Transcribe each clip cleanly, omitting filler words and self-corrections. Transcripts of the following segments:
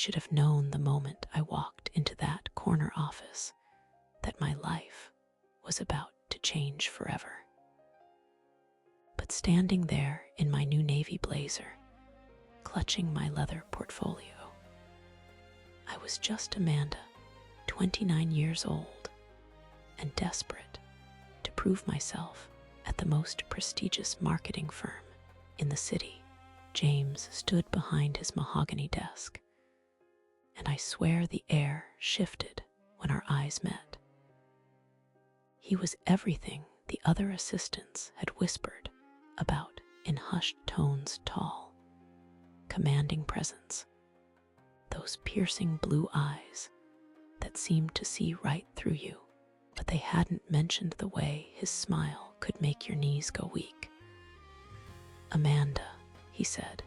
should have known the moment I walked into that corner office that my life was about to change forever. But standing there in my new navy blazer, clutching my leather portfolio, I was just Amanda, 29 years old, and desperate to prove myself at the most prestigious marketing firm in the city. James stood behind his mahogany desk, and I swear the air shifted when our eyes met. He was everything the other assistants had whispered about in hushed tones: tall, commanding presence, those piercing blue eyes that seemed to see right through you, but they hadn't mentioned the way his smile could make your knees go weak. "Amanda," he said,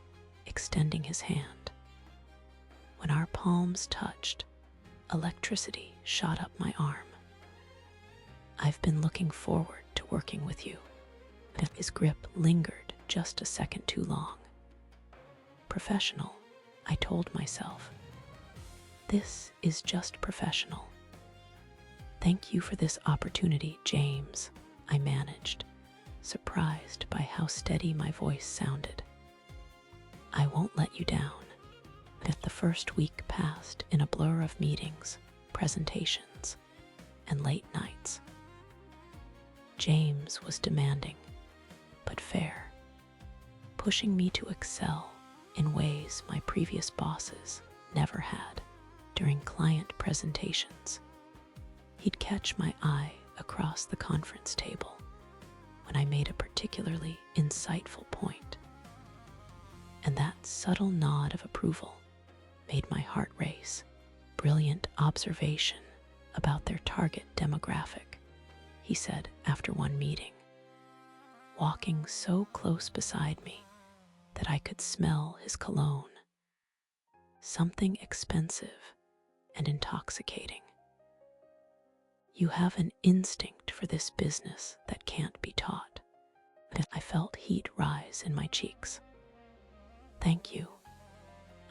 extending his hand. When our palms touched, electricity shot up my arm. "I've been looking forward to working with you." His grip lingered just a second too long. "Professional," I told myself. "This is just professional." "Thank you for this opportunity, James," I managed, surprised by how steady my voice sounded. "I won't let you down." The first week passed in a blur of meetings, presentations, and late nights. James was demanding, but fair, pushing me to excel in ways my previous bosses never had. During client presentations, he'd catch my eye across the conference table when I made a particularly insightful point, and that subtle nod of approval made my heart race. "Brilliant observation about their target demographic," he said after one meeting, walking so close beside me that I could smell his cologne. Something expensive and intoxicating. "You have an instinct for this business that can't be taught." I felt heat rise in my cheeks. "Thank you.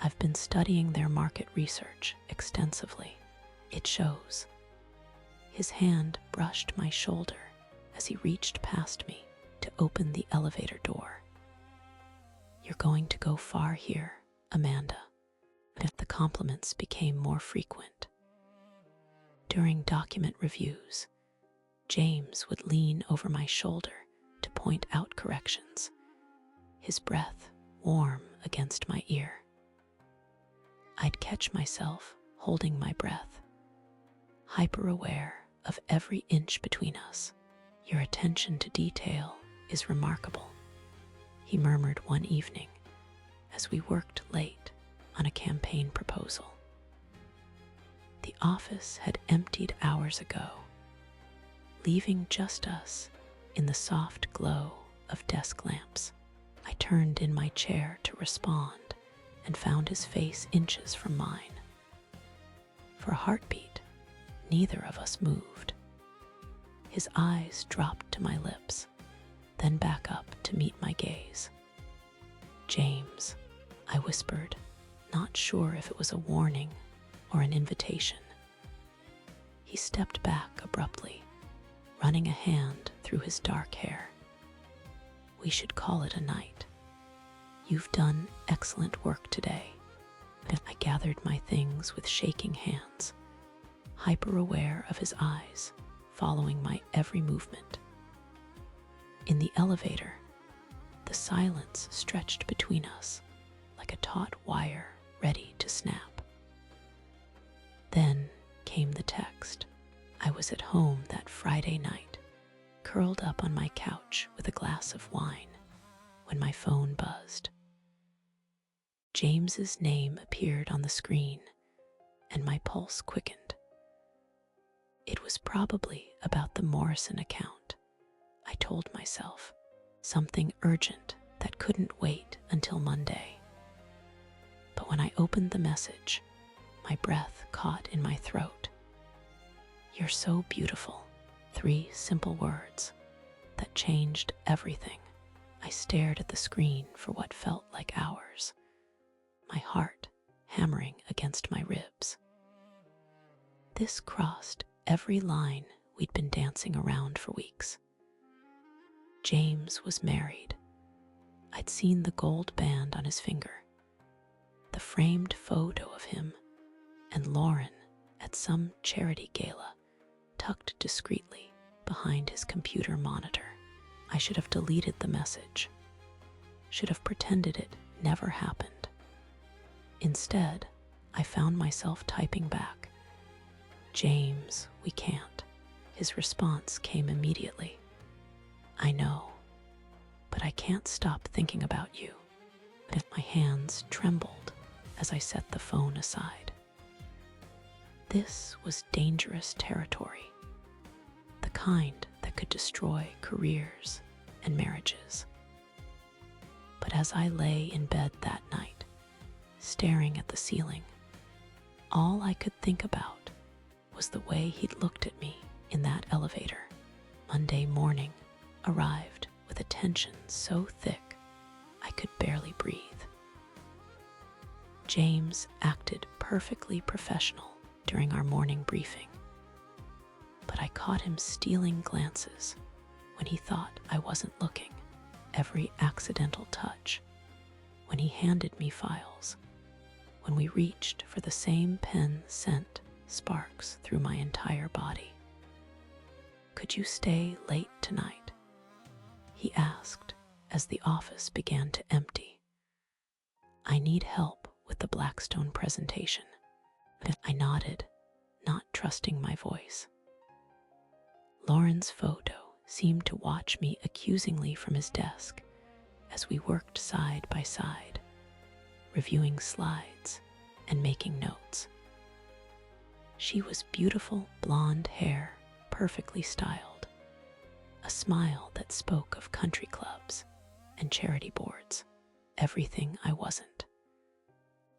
I've been studying their market research extensively. It shows." His hand brushed my shoulder as he reached past me to open the elevator door. "You're going to go far here, Amanda." The compliments became more frequent. During document reviews, James would lean over my shoulder to point out corrections, his breath warm against my ear. I'd catch myself holding my breath, hyper-aware of every inch between us. "Your attention to detail is remarkable," he murmured one evening as we worked late on a campaign proposal. The office had emptied hours ago, leaving just us in the soft glow of desk lamps. I turned in my chair to respond and found his face inches from mine. For a heartbeat, neither of us moved. His eyes dropped to my lips, then back up to meet my gaze. "James," I whispered, not sure if it was a warning or an invitation. He stepped back abruptly, running a hand through his dark hair. "We should call it a night. You've done excellent work today." I gathered my things with shaking hands, hyper-aware of his eyes, following my every movement. In the elevator, the silence stretched between us like a taut wire ready to snap. Then came the text. I was at home that Friday night, curled up on my couch with a glass of wine, when my phone buzzed. James's name appeared on the screen, and my pulse quickened. It was probably about the Morrison account, I told myself, something urgent that couldn't wait until Monday. But when I opened the message, my breath caught in my throat. "You're so beautiful," 3 simple words that changed everything. I stared at the screen for what felt like hours, my heart hammering against my ribs. This crossed every line we'd been dancing around for weeks. James was married. I'd seen the gold band on his finger, the framed photo of him and Lauren at some charity gala, tucked discreetly behind his computer monitor. I should have deleted the message, should have pretended it never happened. Instead, I found myself typing back, "James, we can't." His response came immediately. "I know, but I can't stop thinking about you." My hands trembled as I set the phone aside. This was dangerous territory, the kind that could destroy careers and marriages. But as I lay in bed that night, staring at the ceiling, all I could think about was the way he'd looked at me in that elevator. Monday morning arrived with a tension so thick I could barely breathe. James acted perfectly professional during our morning briefing, but I caught him stealing glances when he thought I wasn't looking, every accidental touch, when he handed me files, when we reached for the same pen sent sparks through my entire body. "Could you stay late tonight?" he asked as the office began to empty. "I need help with the Blackstone presentation." I nodded, not trusting my voice. Lauren's photo seemed to watch me accusingly from his desk as we worked side by side, reviewing slides and making notes. She was beautiful blonde hair, perfectly styled, a smile that spoke of country clubs and charity boards, everything I wasn't.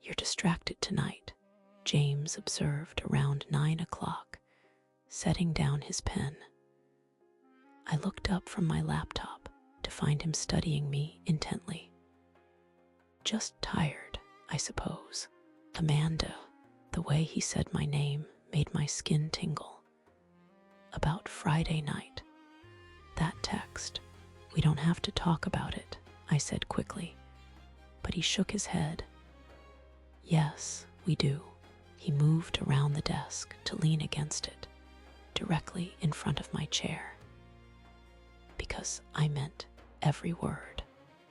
"You're distracted tonight," James observed around 9 o'clock, setting down his pen. I looked up from my laptop to find him studying me intently. "Just tired, I suppose." Amanda, the way he said my name made my skin tingle. "About Friday night. That text. We don't have to talk about it," I said quickly, but he shook his head. "Yes, we do." He moved around the desk to lean against it, directly in front of my chair. Because I meant every word.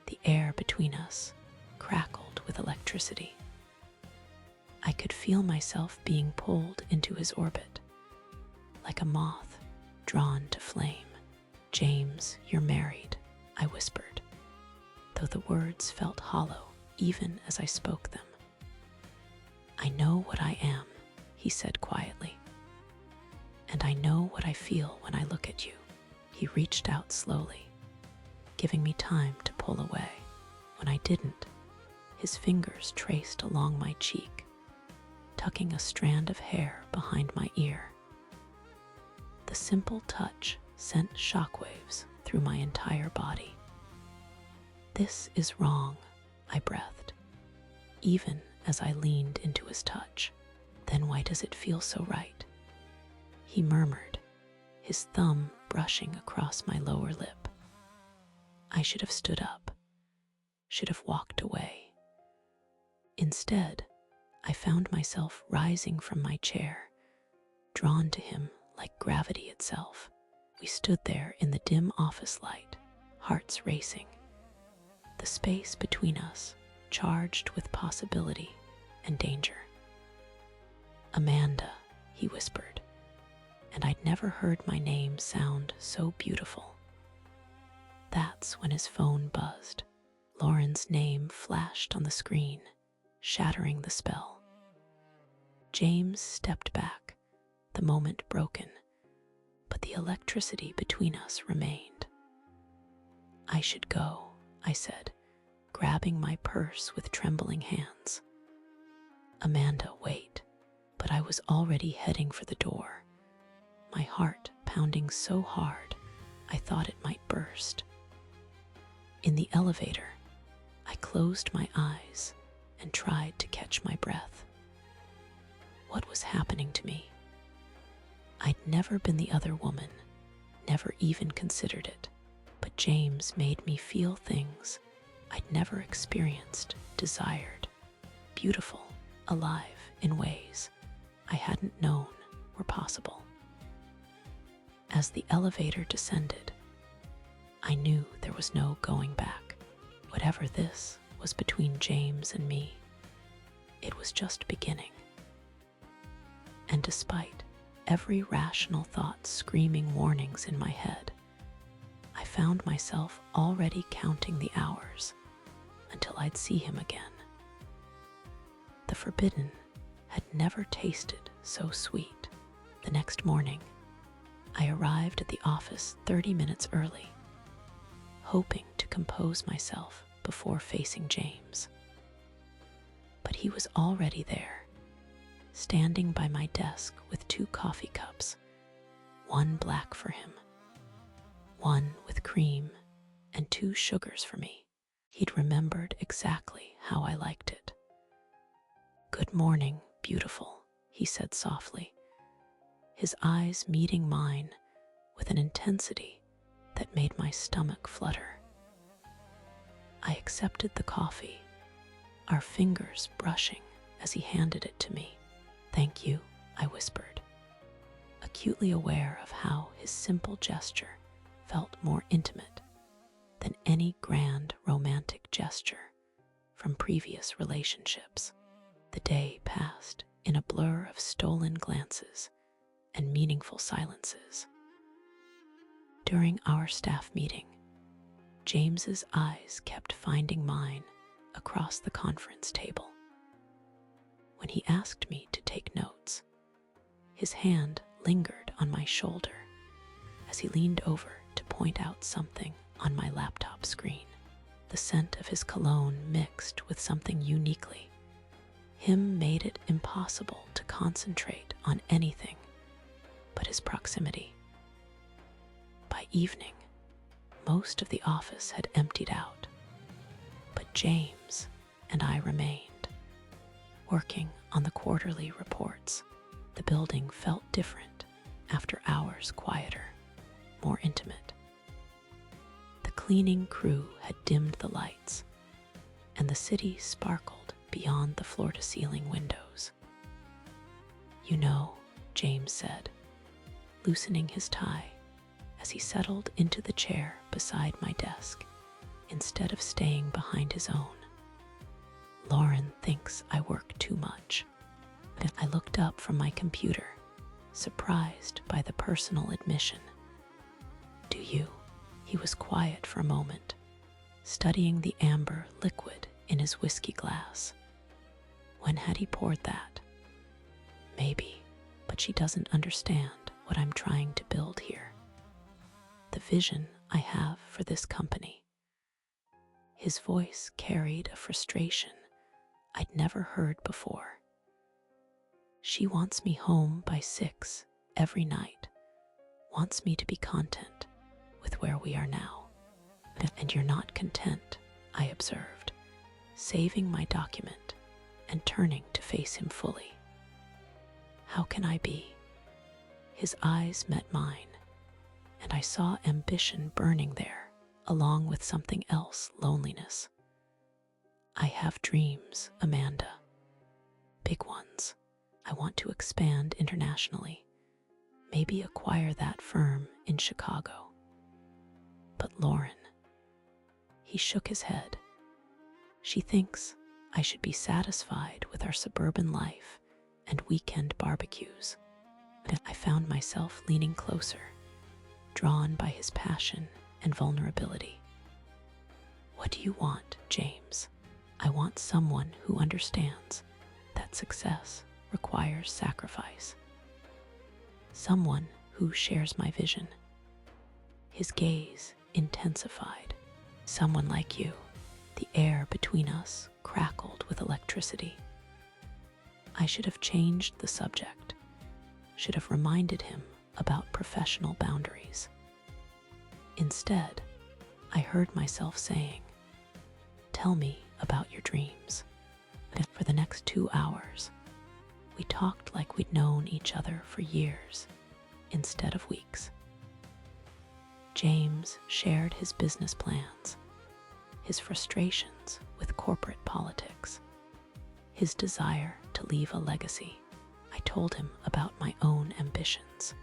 The air between us crackled with electricity. I could feel myself being pulled into his orbit, like a moth drawn to flame. "James, you're married," I whispered, though the words felt hollow even as I spoke them. "I know what I am," he said quietly. "And I know what I feel when I look at you." He reached out slowly, giving me time to pull away. When I didn't, his fingers traced along my cheek, tucking a strand of hair behind my ear. The simple touch sent shockwaves through my entire body. "This is wrong," I breathed, even as I leaned into his touch. "Then why does it feel so right?" he murmured, his thumb brushing across my lower lip. I should have stood up, should have walked away. Instead, I found myself rising from my chair, drawn to him like gravity itself. We stood there in the dim office light, hearts racing, the space between us charged with possibility and danger. "Amanda," he whispered, and I'd never heard my name sound so beautiful. That's when his phone buzzed. Lauren's name flashed on the screen, shattering the spell. James stepped back, the moment broken, but the electricity between us remained. "I should go," I said, grabbing my purse with trembling hands. "Amanda, wait." But I was already heading for the door, my heart pounding so hard I thought it might burst. In the elevator, I closed my eyes and tried to catch my breath. What was happening to me? I'd never been the other woman, never even considered it, but James made me feel things I'd never experienced, desired, beautiful, alive in ways I hadn't known were possible. As the elevator descended, I knew there was no going back. Whatever this was between James and me, it was just beginning. And despite every rational thought screaming warnings in my head, I found myself already counting the hours until I'd see him again. The forbidden had never tasted so sweet. The next morning, I arrived at the office 30 minutes early, hoping to compose myself before facing James. But he was already there, standing by my desk with 2 coffee cups, one black for him, one with cream, and 2 sugars for me. He'd remembered exactly how I liked it. "Good morning, beautiful," he said softly, his eyes meeting mine with an intensity that made my stomach flutter. I accepted the coffee, our fingers brushing as he handed it to me. "Thank you," I whispered, acutely aware of how his simple gesture felt more intimate than any grand romantic gesture from previous relationships. The day passed in a blur of stolen glances and meaningful silences. During our staff meeting, James's eyes kept finding mine across the conference table. When he asked me to take notes, his hand lingered on my shoulder as he leaned over to point out something on my laptop screen. The scent of his cologne mixed with something uniquely him made it impossible to concentrate on anything but his proximity. By evening, most of the office had emptied out, but James and I remained, working on the quarterly reports. The building felt different after hours quieter, more intimate. The cleaning crew had dimmed the lights, and the city sparkled beyond the floor-to-ceiling windows. "You know," James said, loosening his tie as he settled into the chair beside my desk instead of staying behind his own, "Lauren thinks I work too much." I looked up from my computer, surprised by the personal admission. "Do you?" He was quiet for a moment, studying the amber liquid in his whiskey glass. When had he poured that? Maybe, but she doesn't understand what I'm trying to build here. The vision I have for this company. His voice carried a frustration I'd never heard before. She wants me home by 6 every night, wants me to be content with where we are now. "And you're not content," I observed, saving my document and turning to face him fully. "How can I be?" His eyes met mine, and I saw ambition burning there, along with something else, loneliness. "I have dreams, Amanda. Big ones. I want to expand internationally, maybe acquire that firm in Chicago. But Lauren," he shook his head, "she thinks I should be satisfied with our suburban life and weekend barbecues." I found myself leaning closer, drawn by his passion and vulnerability. "What do you want, James?" "I want someone who understands that success requires sacrifice. Someone who shares my vision." His gaze intensified. "Someone like you." The air between us crackled with electricity. I should have changed the subject, should have reminded him about professional boundaries. Instead, I heard myself saying, "Tell me about your dreams." And for the next 2 hours, we talked like we'd known each other for years instead of weeks. James shared his business plans, his frustrations with corporate politics, his desire to leave a legacy. I told him about my own ambitions,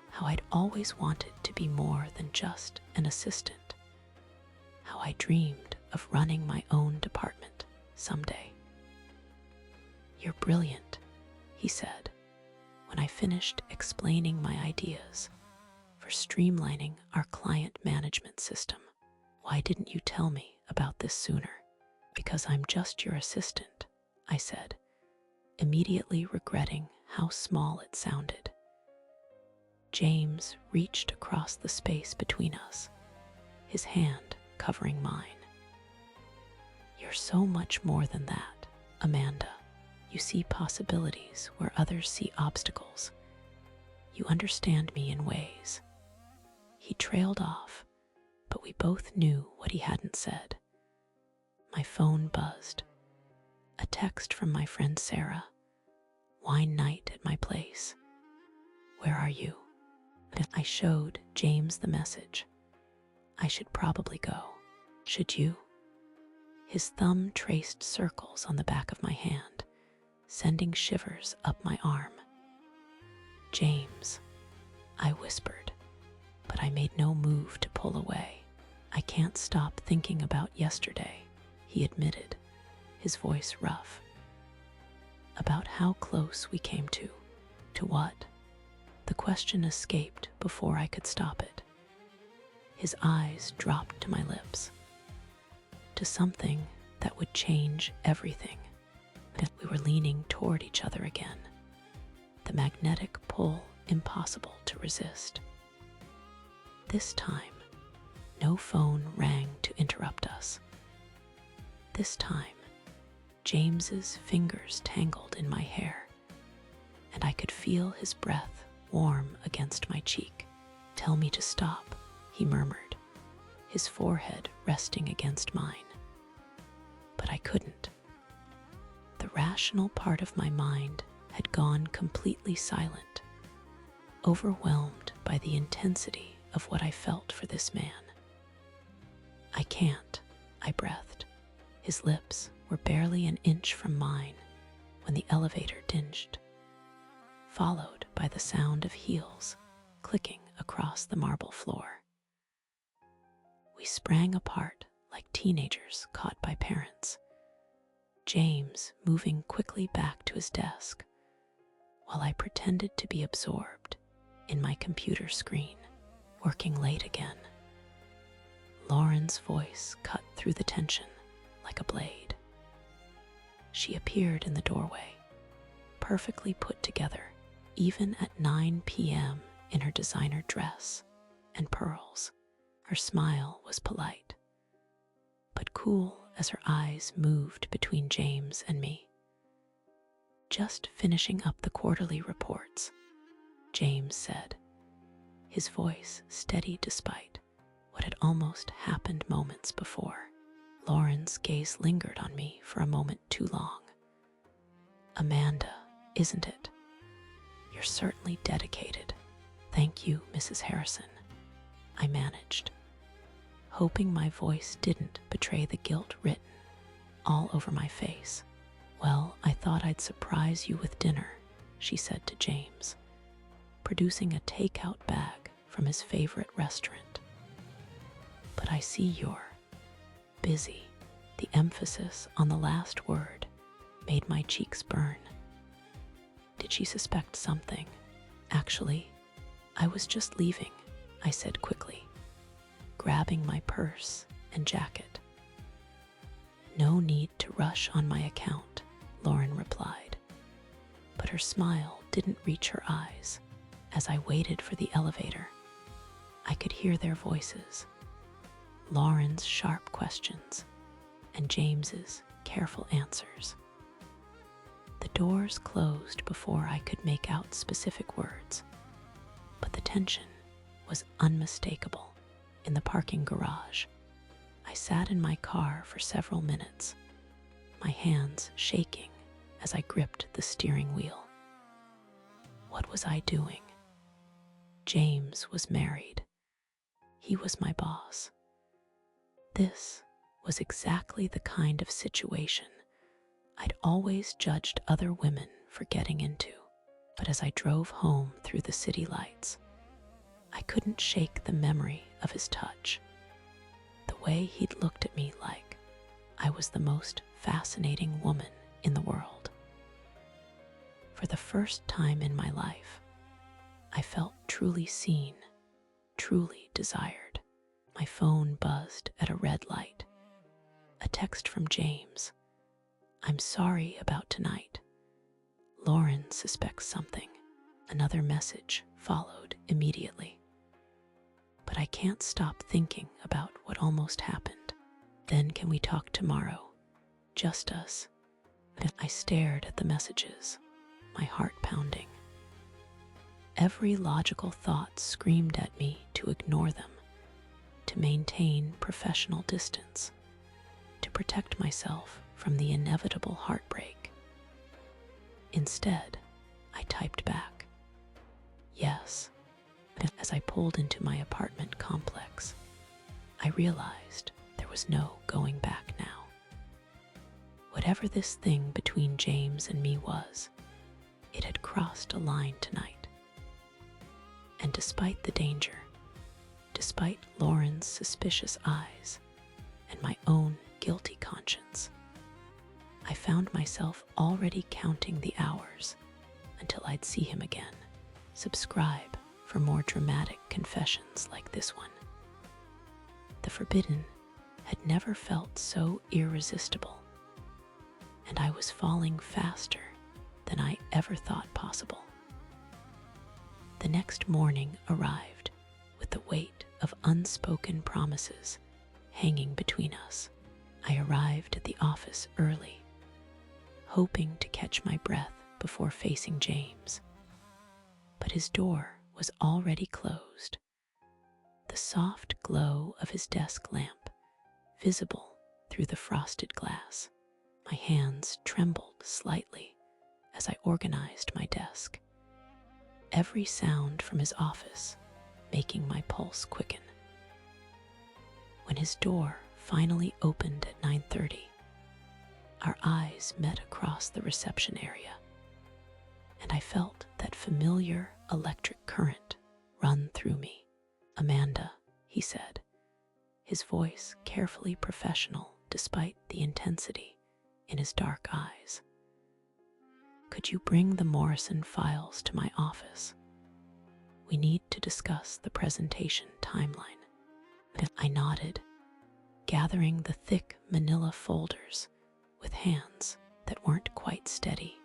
how I'd always wanted to be more than just an assistant, how I dreamed of running my own department someday. "You're brilliant," he said, when I finished explaining my ideas for streamlining our client management system. "Why didn't you tell me about this sooner?" "Because I'm just your assistant," I said, immediately regretting how small it sounded. James reached across the space between us, his hand covering mine. "You're so much more than that, Amanda. You see possibilities where others see obstacles. You understand me in ways." He trailed off, but we both knew what he hadn't said. My phone buzzed. A text from my friend Sarah. "Wine night at my place. Where are you?" I showed James the message. "I should probably go. Should you?" His thumb traced circles on the back of my hand, sending shivers up my arm. "James," I whispered, but I made no move to pull away. "I can't stop thinking about yesterday," he admitted, his voice rough. "About how close we came to." "To what?" The question escaped before I could stop it. His eyes dropped to my lips. "To something that would change everything." We were leaning toward each other again, the magnetic pull impossible to resist. This time, no phone rang to interrupt us. This time, James's fingers tangled in my hair, and I could feel his breath warm against my cheek. "Tell me to stop," he murmured, his forehead resting against mine. But I couldn't. The rational part of my mind had gone completely silent, overwhelmed by the intensity of what I felt for this man. "I can't," I breathed. His lips were barely an inch from mine when the elevator dinged, followed by the sound of heels clicking across the marble floor. We sprang apart like teenagers caught by parents, James moving quickly back to his desk, while I pretended to be absorbed in my computer screen, working late again. Lauren's voice cut through the tension like a blade. She appeared in the doorway, perfectly put together, even at 9 p.m. in her designer dress and pearls. Her smile was polite, but cool as her eyes moved between James and me. "Just finishing up the quarterly reports," James said, his voice steady despite what had almost happened moments before. Lauren's gaze lingered on me for a moment too long. "Amanda, isn't it? You're certainly dedicated." "Thank you, Mrs. Harrison," I managed, hoping my voice didn't betray the guilt written all over my face. "Well, I thought I'd surprise you with dinner," she said to James, producing a takeout bag from his favorite restaurant. "But I see you're busy." The emphasis on the last word made my cheeks burn. Did she suspect something? "Actually, I was just leaving," I said quickly, grabbing my purse and jacket. "No need to rush on my account," Lauren replied, but her smile didn't reach her eyes. As I waited for the elevator, I could hear their voices, Lauren's sharp questions and James's careful answers. The doors closed before I could make out specific words, but the tension was unmistakable. In the parking garage, I sat in my car for several minutes, my hands shaking as I gripped the steering wheel. What was I doing? James was married. He was my boss. This was exactly the kind of situation I'd always judged other women for getting into. But as I drove home through the city lights, I couldn't shake the memory of his touch. The way he'd looked at me like I was the most fascinating woman in the world. For the first time in my life, I felt truly seen, truly desired. My phone buzzed at a red light. A text from James. "I'm sorry about tonight. Lauren suspects something." Another message followed immediately. "But I can't stop thinking about what almost happened. Then can we talk tomorrow? Just us." I stared at the messages, my heart pounding. Every logical thought screamed at me to ignore them, to maintain professional distance, to protect myself from the inevitable heartbreak. Instead, I typed back, "Yes." As I pulled into my apartment complex, I realized there was no going back now. Whatever this thing between James and me was, it had crossed a line tonight. And despite the danger, despite Lauren's suspicious eyes and my own guilty conscience, I found myself already counting the hours until I'd see him again. Subscribe for more dramatic confessions like this one. The forbidden had never felt so irresistible, and I was falling faster than I ever thought possible. The next morning arrived with the weight of unspoken promises hanging between us. I arrived at the office early, hoping to catch my breath before facing James. But his door was already closed, the soft glow of his desk lamp visible through the frosted glass. My hands trembled slightly as I organized my desk, every sound from his office making my pulse quicken. When his door finally opened at 9:30, our eyes met across the reception area, and I felt that familiar electric current run through me. "Amanda," he said, his voice carefully professional despite the intensity in his dark eyes. "Could you bring the Morrison files to my office? We need to discuss the presentation timeline." I nodded, gathering the thick manila folders with hands that weren't quite steady.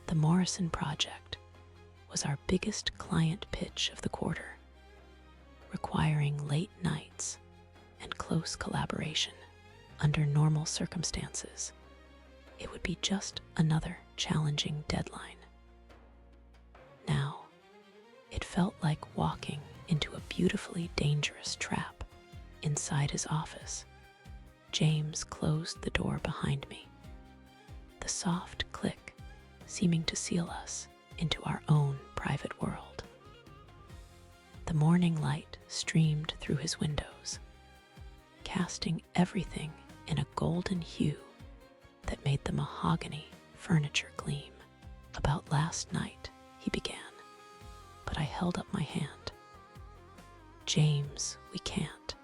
The Morrison project was our biggest client pitch of the quarter, requiring late nights and close collaboration. Under normal circumstances, it would be just another challenging deadline. Now, it felt like walking into a beautifully dangerous trap. Inside his office, James closed the door behind me, the soft click seeming to seal us into our own private world. The morning light streamed through his windows, casting everything in a golden hue that made the mahogany furniture gleam. "About last night," he began, but I held up my hand. "James, we can't.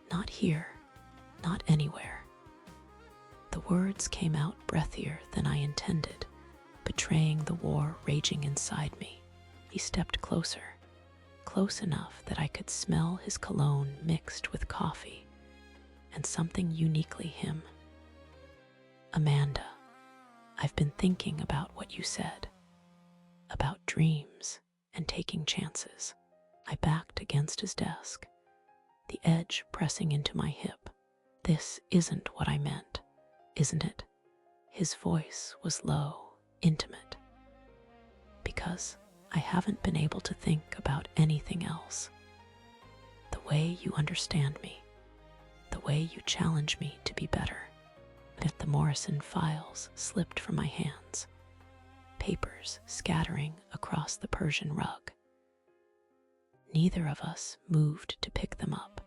Not here, not anywhere." The words came out breathier than I intended, betraying the war raging inside me. He stepped closer, close enough that I could smell his cologne mixed with coffee and something uniquely him. "Amanda, I've been thinking about what you said, about dreams and taking chances." I backed against his desk, the edge pressing into my hip. "This isn't what I meant, isn't it?" His voice was low, intimate. "Because I haven't been able to think about anything else. The way you understand me, the way you challenge me to be better, Yet the Morrison files slipped from my hands, papers scattering across the Persian rug. Neither of us moved to pick them up.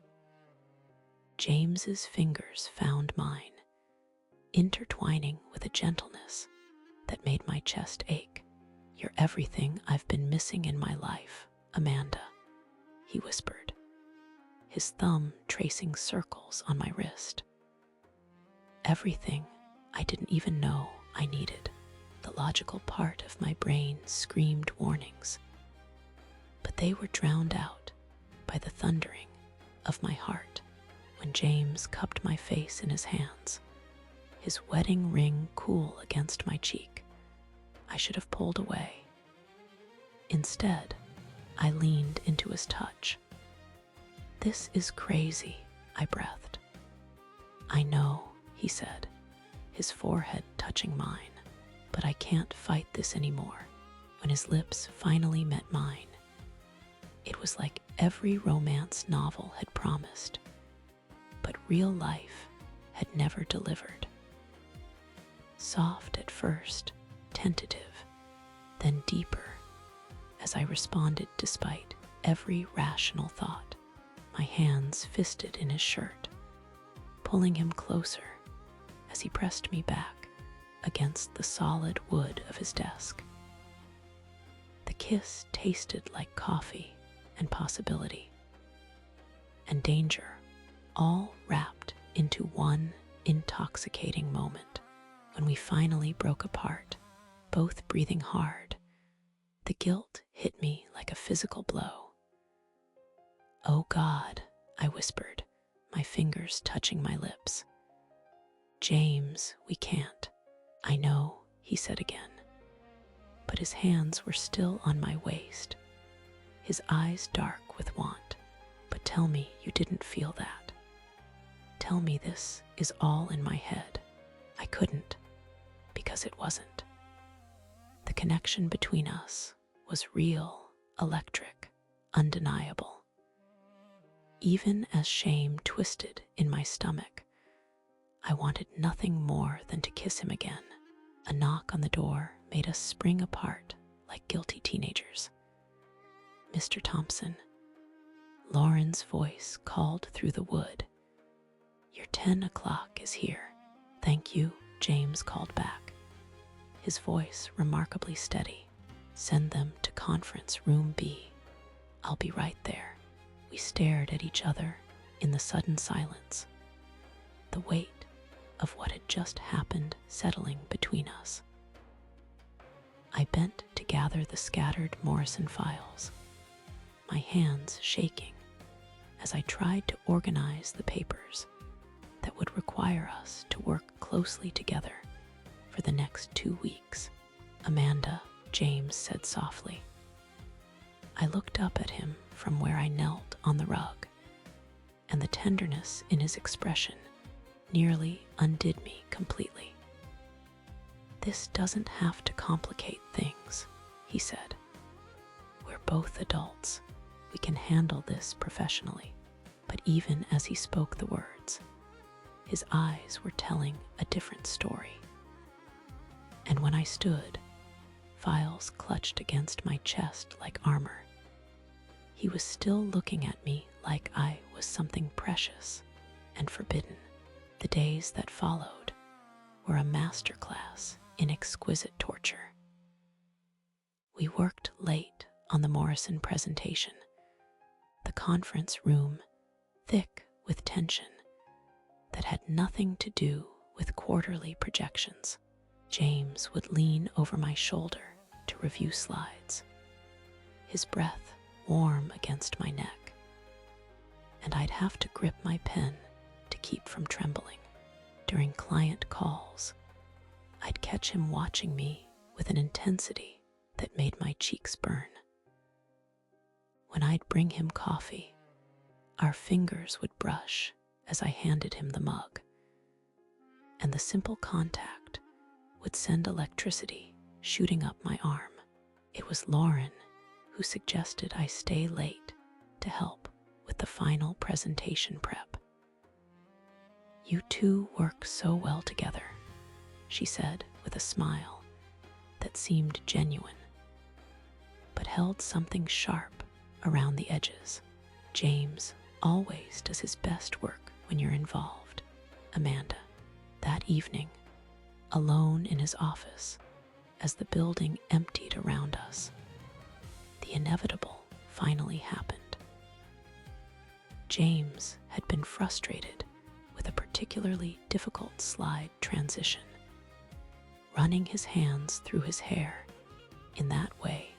James's fingers found mine, intertwining with a gentleness that made my chest ache. "You're everything I've been missing in my life, Amanda," he whispered, his thumb tracing circles on my wrist. Everything I didn't even know I needed. The logical part of my brain screamed warnings, but they were drowned out by the thundering of my heart when James cupped my face in his hands, his wedding ring cool against my cheek. I should have pulled away. Instead, I leaned into his touch. "This is crazy," I breathed. "I know," he said, his forehead touching mine, "but I can't fight this anymore." When his lips finally met mine, it was like every romance novel had promised, but real life had never delivered. Soft at first, tentative, then deeper, as I responded despite every rational thought, my hands fisted in his shirt, pulling him closer as he pressed me back against the solid wood of his desk. The kiss tasted like coffee and possibility and danger, all wrapped into one intoxicating moment. When we finally broke apart, both breathing hard, the guilt hit me like a physical blow. "Oh God," I whispered, my fingers touching my lips. "James, we can't." "I know," he said again, but his hands were still on my waist, his eyes dark with want. "But tell me you didn't feel that. Tell me this is all in my head." I couldn't, because it wasn't. The connection between us was real, electric, undeniable. Even as shame twisted in my stomach, I wanted nothing more than to kiss him again. A knock on the door made us spring apart like guilty teenagers. "Mr. Thompson," Lauren's voice called through the wood. "Your 10 o'clock is here." "Thank you," James called back, his voice remarkably steady. "Send them to conference room B. I'll be right there." We stared at each other in the sudden silence, the weight of what had just happened settling between us. I bent to gather the scattered Morrison files, my hands shaking as I tried to organize the papers that would require us to work closely together for the next 2 weeks. "Amanda," James said softly. I looked up at him from where I knelt on the rug, and the tenderness in his expression nearly undid me completely. "This doesn't have to complicate things," he said. "We're both adults. We can handle this professionally." But even as he spoke the words, his eyes were telling a different story. And when I stood, files clutched against my chest like armor, he was still looking at me like I was something precious and forbidden. The days that followed were a masterclass in exquisite torture. We worked late on the Morrison presentation, the conference room thick with tension that had nothing to do with quarterly projections. James would lean over my shoulder to review slides, his breath warm against my neck, and I'd have to grip my pen to keep from trembling. During client calls, I'd catch him watching me with an intensity that made my cheeks burn. When I'd bring him coffee, our fingers would brush as I handed him the mug, and the simple contact would send electricity shooting up my arm. It was Lauren who suggested I stay late to help with the final presentation prep. "You two work so well together," she said with a smile that seemed genuine, but held something sharp around the edges. "James always does his best work when you're involved, Amanda." That evening, alone in his office, as the building emptied around us, the inevitable finally happened. James had been frustrated with a particularly difficult slide transition, running his hands through his hair in that way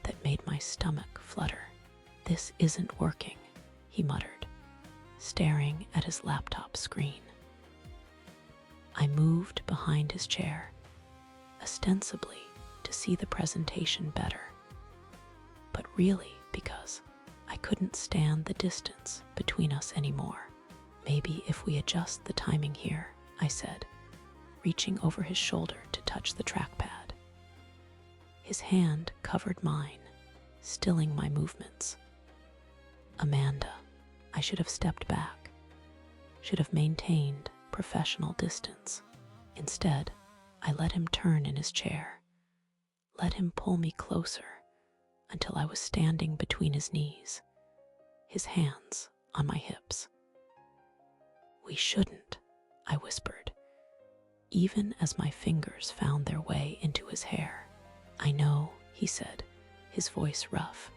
that made my stomach flutter. "This isn't working," he muttered, staring at his laptop screen. I moved behind his chair, ostensibly to see the presentation better, but really because I couldn't stand the distance between us anymore. "Maybe if we adjust the timing here," I said, reaching over his shoulder to touch the trackpad. His hand covered mine, stilling my movements. "Amanda, I should have stepped back, should have maintained professional distance. Instead, I let him turn in his chair, let him pull me closer until I was standing between his knees, his hands on my hips. "We shouldn't," I whispered, even as my fingers found their way into his hair. "I know," he said, his voice rough,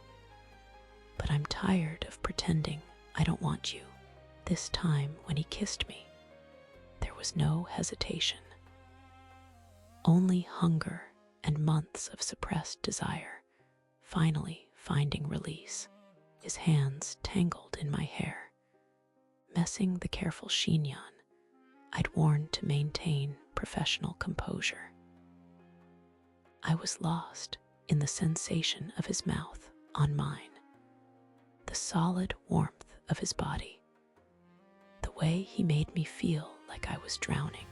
"but I'm tired of pretending I don't want you." This time, when he kissed me, there was no hesitation, only hunger and months of suppressed desire finally finding release. His hands tangled in my hair, messing the careful chignon I'd worn to maintain professional composure. I was lost in the sensation of his mouth on mine, the solid warmth of his body, the way he made me feel like I was drowning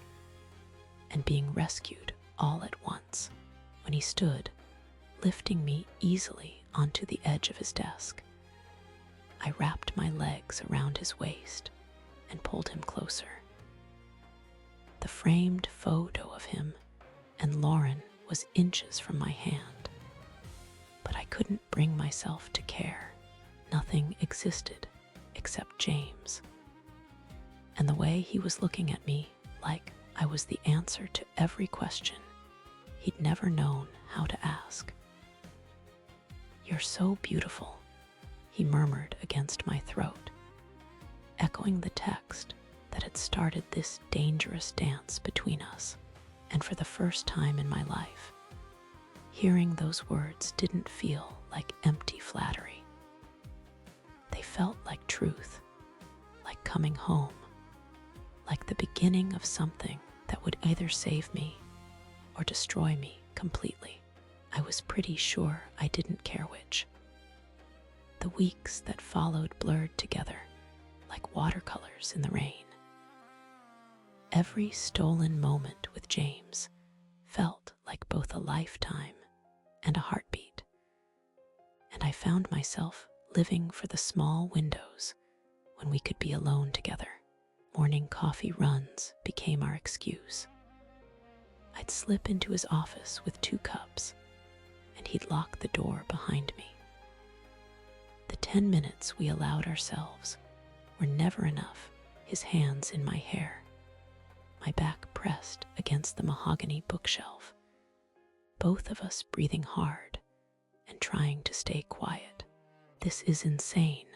and being rescued all at once. When he stood, lifting me easily onto the edge of his desk, I wrapped my legs around his waist and pulled him closer. The framed photo of him and Lauren was inches from my hand, but I couldn't bring myself to care. Nothing existed except James, and the way he was looking at me like I was the answer to every question he'd never known how to ask. "You're so beautiful," he murmured against my throat, echoing the text that had started this dangerous dance between us. And for the first time in my life, hearing those words didn't feel like empty flattery. They felt like truth, like coming home, like the beginning of something that would either save me or destroy me completely. I was pretty sure I didn't care which. The weeks that followed blurred together like watercolors in the rain. Every stolen moment with James felt like both a lifetime and a heartbeat, and I found myself living for the small windows when we could be alone together. Morning coffee runs became our excuse. I'd slip into his office with 2 cups, and he'd lock the door behind me. The 10 minutes we allowed ourselves were never enough, his hands in my hair, my back pressed against the mahogany bookshelf, both of us breathing hard and trying to stay quiet. "This is insane,"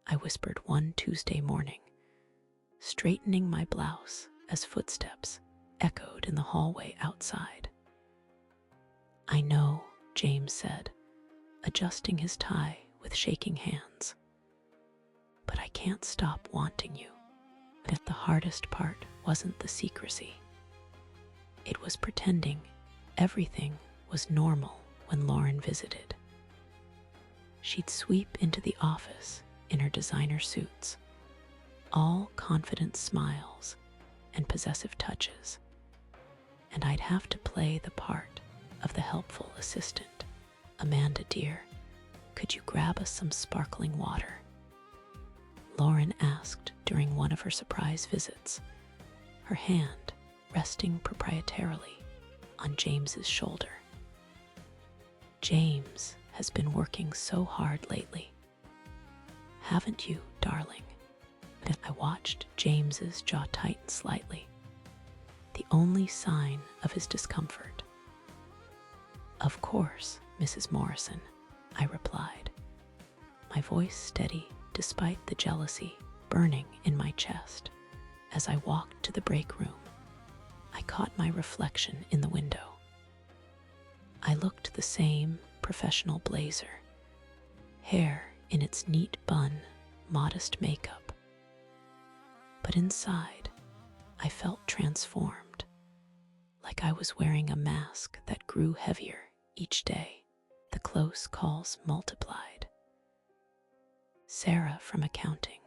I whispered one Tuesday morning, straightening my blouse as footsteps echoed in the hallway outside. "I know," James said, adjusting his tie with shaking hands, "but I can't stop wanting you." But the hardest part wasn't the secrecy. It was pretending everything was normal when Lauren visited. She'd sweep into the office in her designer suits, all confident smiles and possessive touches, and I'd have to play the part of the helpful assistant. "Amanda, dear, could you grab us some sparkling water?" Lauren asked during one of her surprise visits, her hand resting proprietarily on James's shoulder. James has been working so hard lately. Haven't you, darling? I watched James's jaw tighten slightly, the only sign of his discomfort. Of course, Mrs. Morrison, I replied, my voice steady despite the jealousy burning in my chest. As I walked to the break room, I caught my reflection in the window. I looked the same professional blazer, hair in its neat bun, modest makeup. But inside, I felt transformed, like I was wearing a mask that grew heavier each day. The close calls multiplied. Sarah from accounting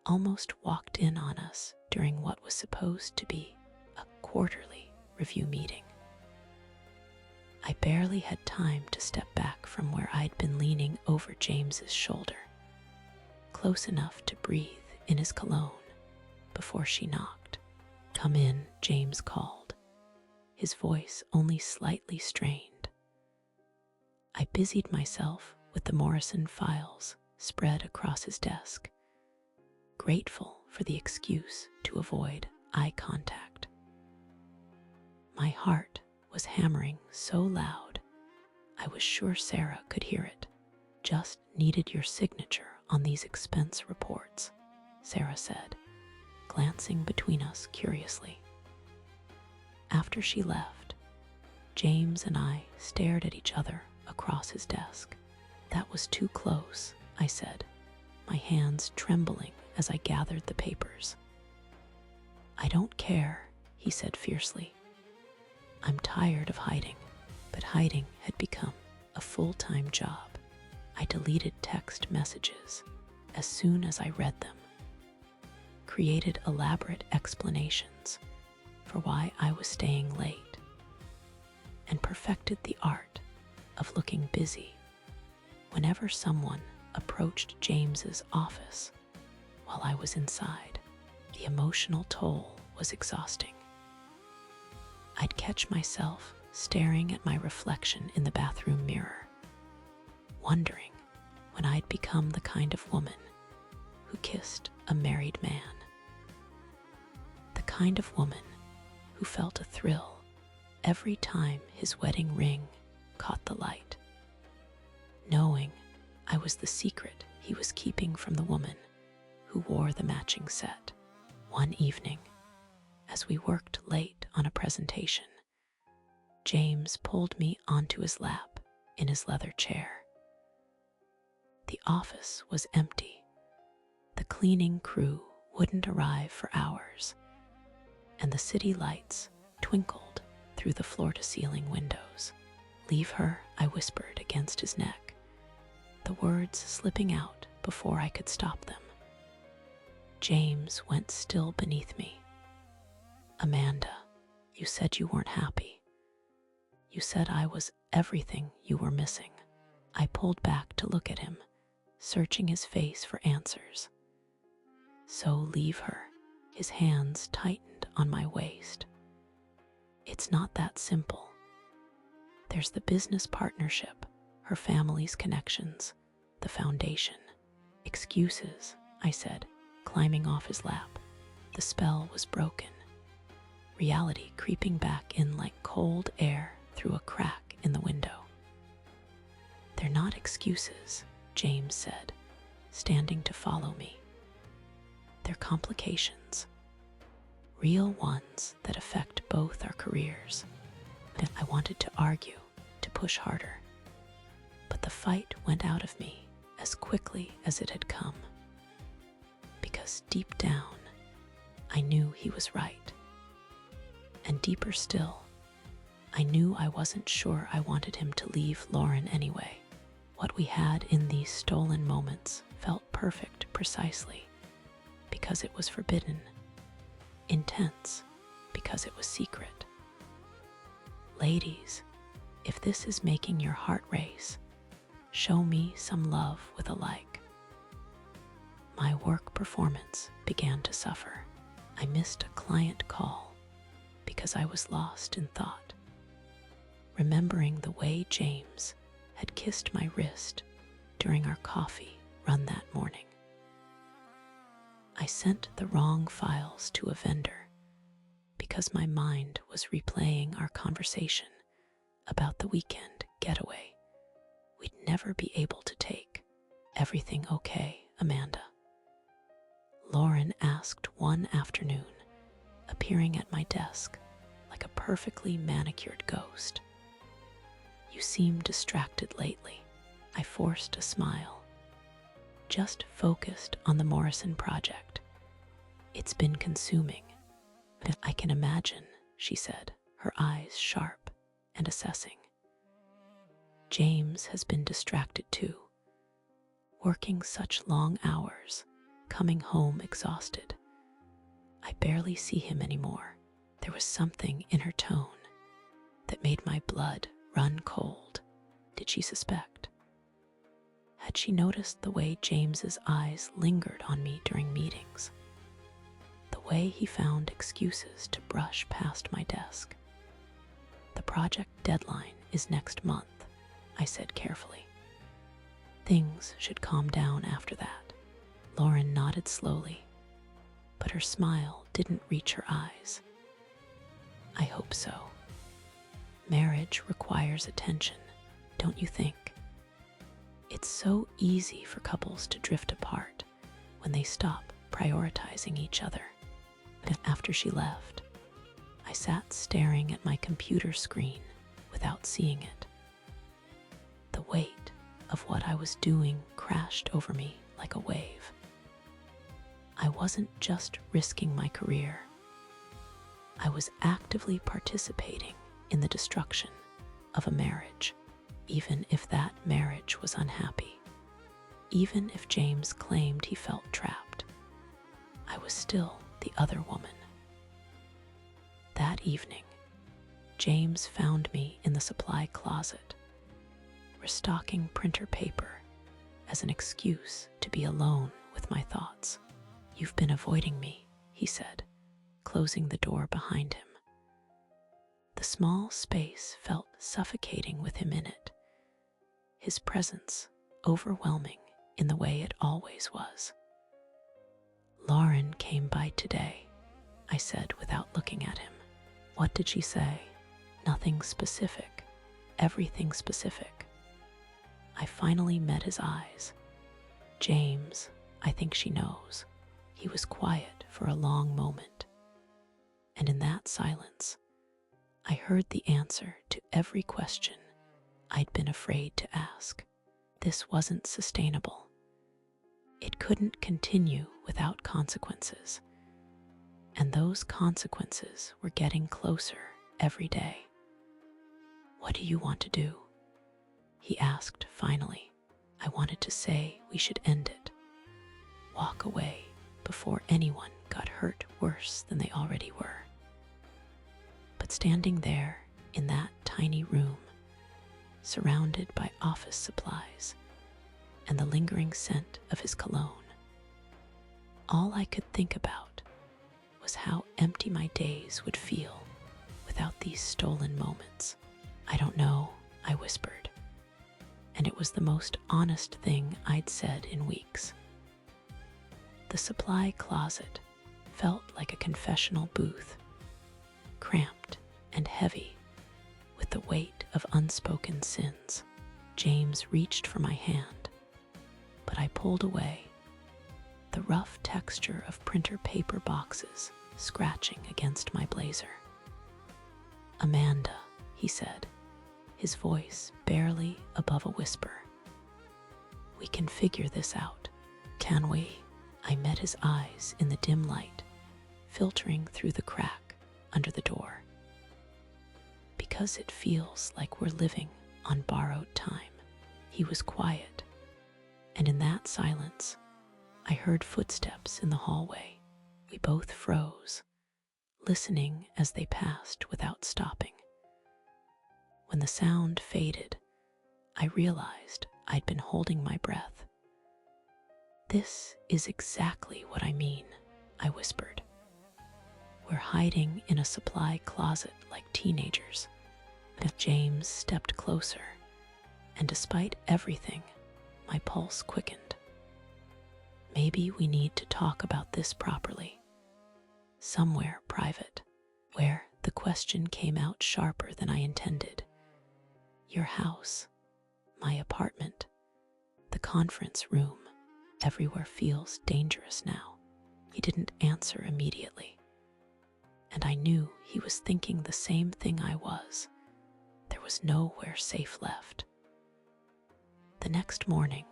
almost walked in on us during what was supposed to be a quarterly review meeting. I barely had time to step back from where I'd been leaning over James's shoulder, close enough to breathe in his cologne before she knocked. Come in, James called, his voice only slightly strained. I busied myself with the Morrison files spread across his desk, grateful for the excuse to avoid eye contact. My heart was hammering so loud, I was sure Sarah could hear it. Just needed your signature on these expense reports, Sarah said, glancing between us curiously. After she left, James and I stared at each other across his desk. That was too close, I said, my hands trembling as I gathered the papers. I don't care, he said fiercely. I'm tired of hiding, but hiding had become a full-time job. I deleted text messages as soon as I read them, created elaborate explanations for why I was staying late, and perfected the art of looking busy whenever someone approached James's office while I was inside. The emotional toll was exhausting. I'd catch myself staring at my reflection in the bathroom mirror, wondering when I'd become the kind of woman who kissed a married man, the kind of woman who felt a thrill every time his wedding ring caught the light, knowing I was the secret he was keeping from the woman who wore the matching set. One evening, as we worked late on a presentation, James pulled me onto his lap in his leather chair. The office was empty. The cleaning crew wouldn't arrive for hours, and the city lights twinkled through the floor-to-ceiling windows. Leave her, I whispered against his neck, the words slipping out before I could stop them. James went still beneath me. Amanda, you said you weren't happy. You said I was everything you were missing. I pulled back to look at him, searching his face for answers. So leave her. His hands tightened on my waist. It's not that simple. There's the business partnership, her family's connections, the foundation. Excuses, I said, climbing off his lap. The spell was broken. Reality creeping back in like cold air through a crack in the window. They're not excuses, James said, standing to follow me. They're complications, real ones that affect both our careers. I wanted to argue, to push harder, but the fight went out of me as quickly as it had come, because deep down, I knew he was right. And deeper still, I knew I wasn't sure I wanted him to leave Lauren anyway. What we had in these stolen moments felt perfect precisely because it was forbidden, intense because it was secret. Ladies, if this is making your heart race, show me some love with a like. My work performance began to suffer. I missed a client call because I was lost in thought, remembering the way James had kissed my wrist during our coffee run that morning. I sent the wrong files to a vendor because my mind was replaying our conversation about the weekend getaway we'd never be able to take. Everything okay, Amanda? Lauren asked one afternoon, appearing at my desk like a perfectly manicured ghost. You seem distracted lately. I forced a smile. Just focused on the Morrison project. It's been consuming. I can imagine, she said, her eyes sharp and assessing. James has been distracted too, working such long hours, coming home exhausted. I barely see him anymore. There was something in her tone that made my blood run cold. Did she suspect? Had she noticed the way James's eyes lingered on me during meetings? The way he found excuses to brush past my desk? The project deadline is next month, I said carefully. Things should calm down after that. Lauren nodded slowly, but her smile didn't reach her eyes. I hope so. Marriage requires attention, don't you think? It's so easy for couples to drift apart when they stop prioritizing each other. After she left, I sat staring at my computer screen without seeing it. The weight of what I was doing crashed over me like a wave. I wasn't just risking my career. I was actively participating in the destruction of a marriage, even if that marriage was unhappy. Even if James claimed he felt trapped, I was still the other woman. That evening, James found me in the supply closet, restocking printer paper as an excuse to be alone with my thoughts. You've been avoiding me, he said, closing the door behind him. The small space felt suffocating with him in it, his presence overwhelming in the way it always was. Lauren came by today, I said without looking at him. What did she say? Nothing specific, everything specific. I finally met his eyes. James, I think she knows. He was quiet for a long moment, and in that silence, I heard the answer to every question I'd been afraid to ask. This wasn't sustainable. It couldn't continue without consequences, and those consequences were getting closer every day. What do you want to do? He asked finally. I wanted to say we should end it, walk away before anyone got hurt worse than they already were. But standing there in that tiny room, surrounded by office supplies and the lingering scent of his cologne, all I could think about was how empty my days would feel without these stolen moments. I don't know, I whispered, and it was the most honest thing I'd said in weeks. The supply closet felt like a confessional booth, cramped and heavy with the weight of unspoken sins. James reached for my hand, but I pulled away, the rough texture of printer paper boxes scratching against my blazer. Amanda, he said, his voice barely above a whisper. We can figure this out, can we? I met his eyes in the dim light, filtering through the crack under the door. Because it feels like we're living on borrowed time. He was quiet, and in that silence, I heard footsteps in the hallway. We both froze, listening as they passed without stopping. When the sound faded, I realized I'd been holding my breath. "This is exactly what I mean," I whispered. "We're hiding in a supply closet like teenagers." But James stepped closer, and despite everything, my pulse quickened. "Maybe we need to talk about this properly. Somewhere private," where the question came out sharper than I intended. "Your house, my apartment, the conference room, everywhere feels dangerous now." He didn't answer immediately, and I knew he was thinking the same thing I was. There was nowhere safe left. The next morning,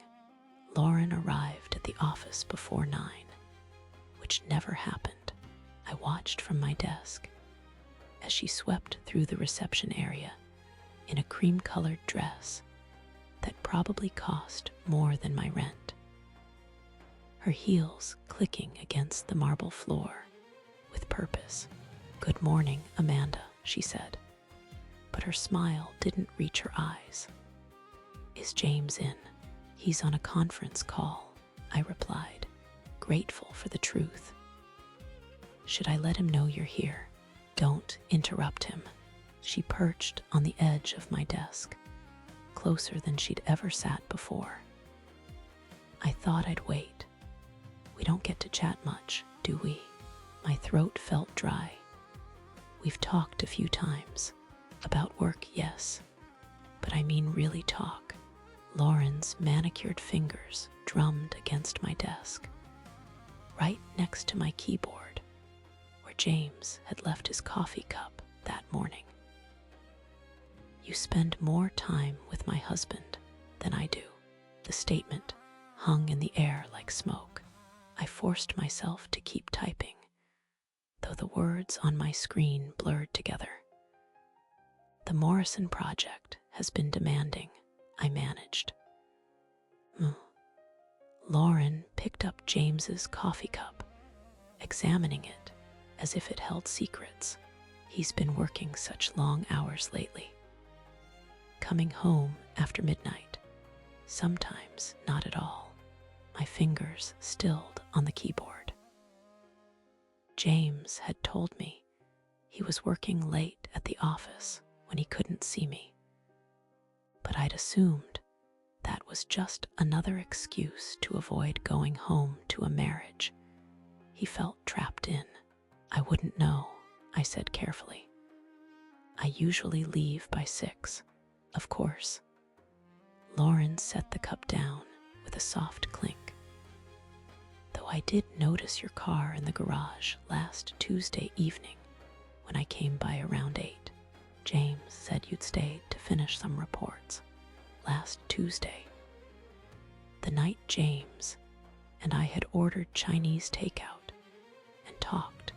Lauren arrived at the office before 9, which never happened. I watched from my desk as she swept through the reception area in a cream-colored dress that probably cost more than my rent. Her heels clicking against the marble floor with purpose. "Good morning, Amanda," she said, but her smile didn't reach her eyes. "Is James in?" "He's on a conference call," I replied, grateful for the truth. "Should I let him know you're here?" "Don't interrupt him." She perched on the edge of my desk, closer than she'd ever sat before. "I thought I'd wait. We don't get to chat much, do we?" My throat felt dry. "We've talked a few times. About work, yes. But I mean really talk." Lauren's manicured fingers drummed against my desk, right next to my keyboard, where James had left his coffee cup that morning. "You spend more time with my husband than I do." The statement hung in the air like smoke. I forced myself to keep typing, though the words on my screen blurred together. "The Morrison project has been demanding," I managed. Lauren picked up James's coffee cup, examining it as if it held secrets. "He's been working such long hours lately. Coming home after midnight, sometimes not at all." My fingers stilled on the keyboard. James had told me he was working late at the office when he couldn't see me, but I'd assumed that was just another excuse to avoid going home to a marriage he felt trapped in. "I wouldn't know," I said carefully. "I usually leave by 6, of course." Lauren set the cup down with a soft clink. "Though I did notice your car in the garage last Tuesday evening when I came by around 8. James said you'd stayed to finish some reports. Last Tuesday, the night James and I had ordered Chinese takeout and talked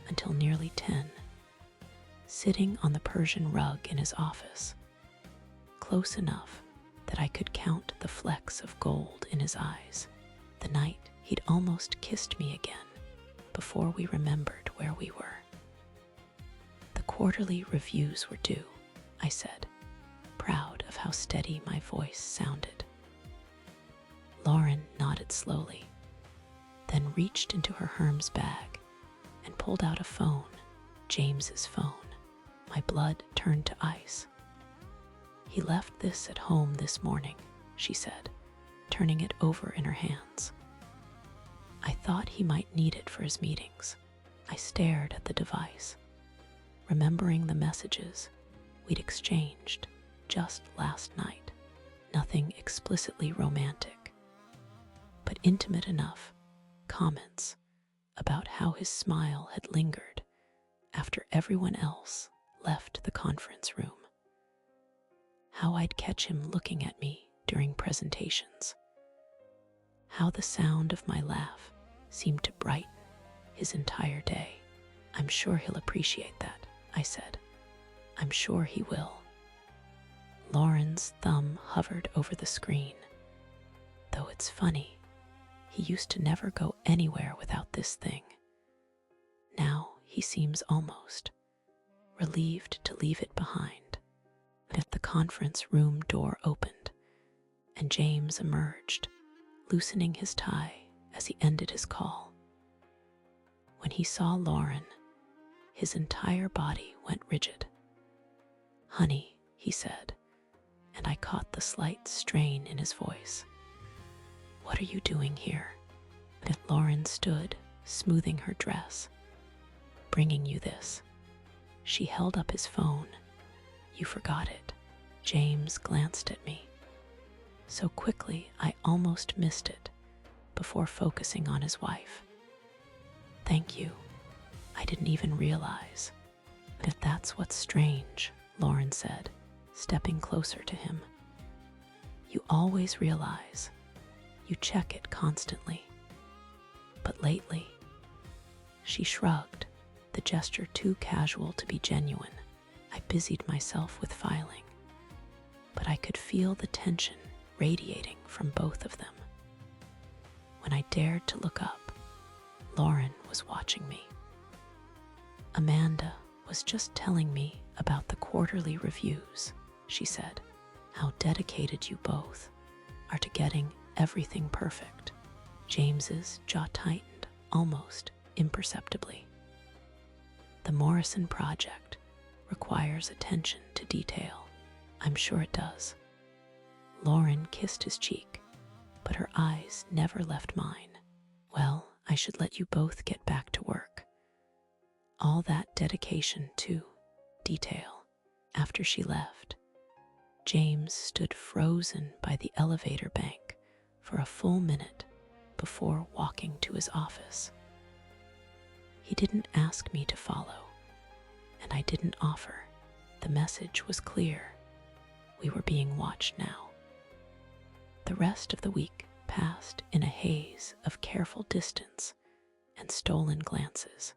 until nearly 10, sitting on the Persian rug in his office, close enough that I could count the flecks of gold in his eyes. The night he'd almost kissed me again before we remembered where we were." "The quarterly reviews were due," I said, proud of how steady my voice sounded. Lauren nodded slowly, then reached into her Hermes bag and pulled out a phone, James's phone. My blood turned to ice. "He left this at home this morning," she said, turning it over in her hands. "I thought he might need it for his meetings." I stared at the device, remembering the messages we'd exchanged just last night. Nothing explicitly romantic, but intimate enough comments about how his smile had lingered after everyone else left the conference room. How I'd catch him looking at me during presentations. How the sound of my laugh seemed to brighten his entire day. "I'm sure he'll appreciate that," I said. "I'm sure he will." Lauren's thumb hovered over the screen. "Though it's funny, he used to never go anywhere without this thing. Now he seems almost relieved to leave it behind." At the conference room door opened, and James emerged, loosening his tie as he ended his call. When he saw Lauren, his entire body went rigid. "Honey," he said, and I caught the slight strain in his voice. "What are you doing here?" And Lauren stood, smoothing her dress. "Bringing you this." She held up his phone. "You forgot it." James glanced at me. So quickly I almost missed it before focusing on his wife. "Thank you. I didn't even realize." "If that's what's strange," Lauren said, stepping closer to him. "You always realize. You check it constantly. But lately," she shrugged, the gesture too casual to be genuine. I busied myself with filing, but I could feel the tension radiating from both of them. When I dared to look up, Lauren was watching me. "Amanda was just telling me about the quarterly reviews," she said. "How dedicated you both are to getting everything perfect." James's jaw tightened almost imperceptibly. "The Morrison project requires attention to detail." "I'm sure it does." Lauren kissed his cheek, but her eyes never left mine. "Well, I should let you both get back to work." All that dedication to detail. After she left, James stood frozen by the elevator bank for a full minute before walking to his office. He didn't ask me to follow, and I didn't offer. The message was clear. We were being watched now. The rest of the week passed in a haze of careful distance and stolen glances.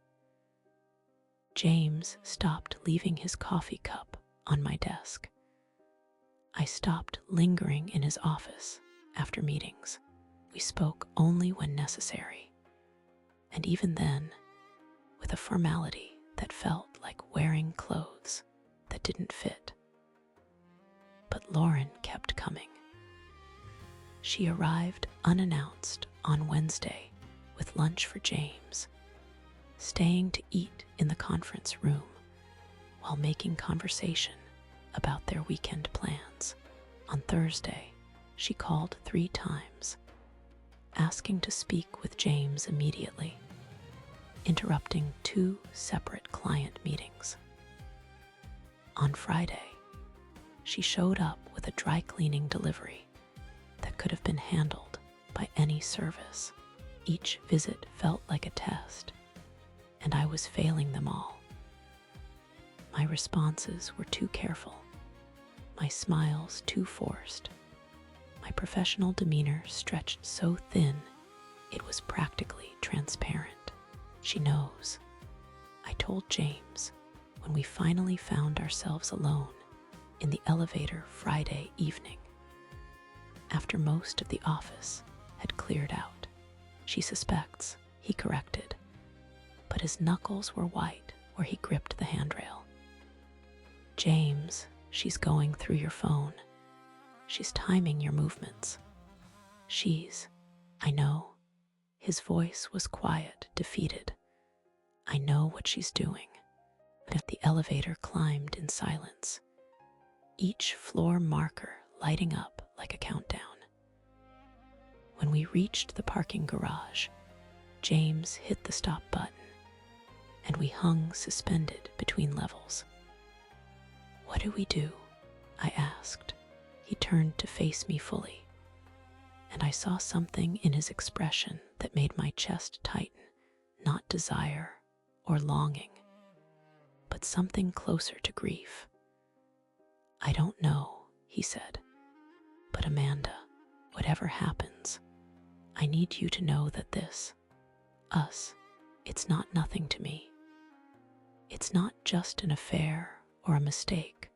James stopped leaving his coffee cup on my desk. I stopped lingering in his office after meetings. We spoke only when necessary, and even then, with a formality that felt like wearing clothes that didn't fit. But Lauren kept coming. She arrived unannounced on Wednesday with lunch for James, staying to eat in the conference room while making conversation about their weekend plans. On Thursday, she called 3 times, asking to speak with James immediately, interrupting 2 separate client meetings. On Friday, she showed up with a dry cleaning delivery that could have been handled by any service. Each visit felt like a test, and I was failing them all. My responses were too careful, my smiles too forced, my professional demeanor stretched so thin it was practically transparent. "She knows," I told James when we finally found ourselves alone in the elevator Friday evening, after most of the office had cleared out. "She suspects," he corrected, but his knuckles were white where he gripped the handrail. "James, she's going through your phone. She's timing your movements. I know." His voice was quiet, defeated. "I know what she's doing." The elevator climbed in silence, each floor marker lighting up like a countdown. When we reached the parking garage, James hit the stop button, and we hung suspended between levels. "What do we do?" I asked. He turned to face me fully, and I saw something in his expression that made my chest tighten, not desire or longing, but something closer to grief. "I don't know," he said, "but Amanda, whatever happens, I need you to know that us, it's not nothing to me. It's not just an affair or a mistake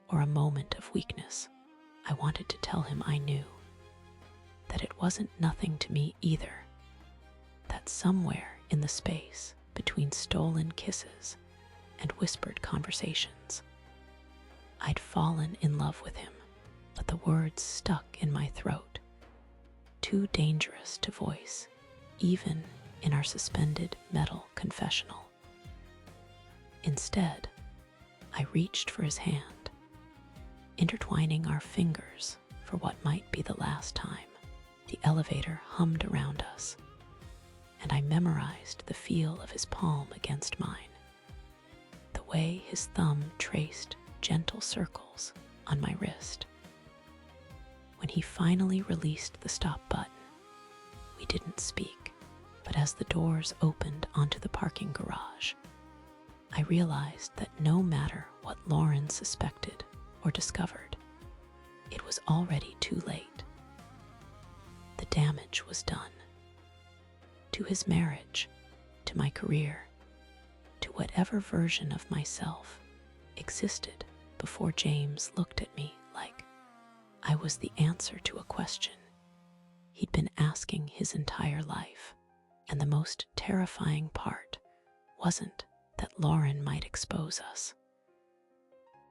or a moment of weakness." I wanted to tell him I knew that it wasn't nothing to me either, that somewhere in the space between stolen kisses and whispered conversations, I'd fallen in love with him, but the words stuck in my throat, too dangerous to voice, even in our suspended metal confessional. Instead, I reached for his hand, intertwining our fingers for what might be the last time. The elevator hummed around us, and I memorized the feel of his palm against mine, the way his thumb traced gentle circles on my wrist. When he finally released the stop button, we didn't speak, but as the doors opened onto the parking garage, I realized that no matter what Lauren suspected or discovered, it was already too late. The damage was done. To his marriage, to my career, to whatever version of myself existed before James looked at me like I was the answer to a question he'd been asking his entire life. And the most terrifying part wasn't that Lauren might expose us.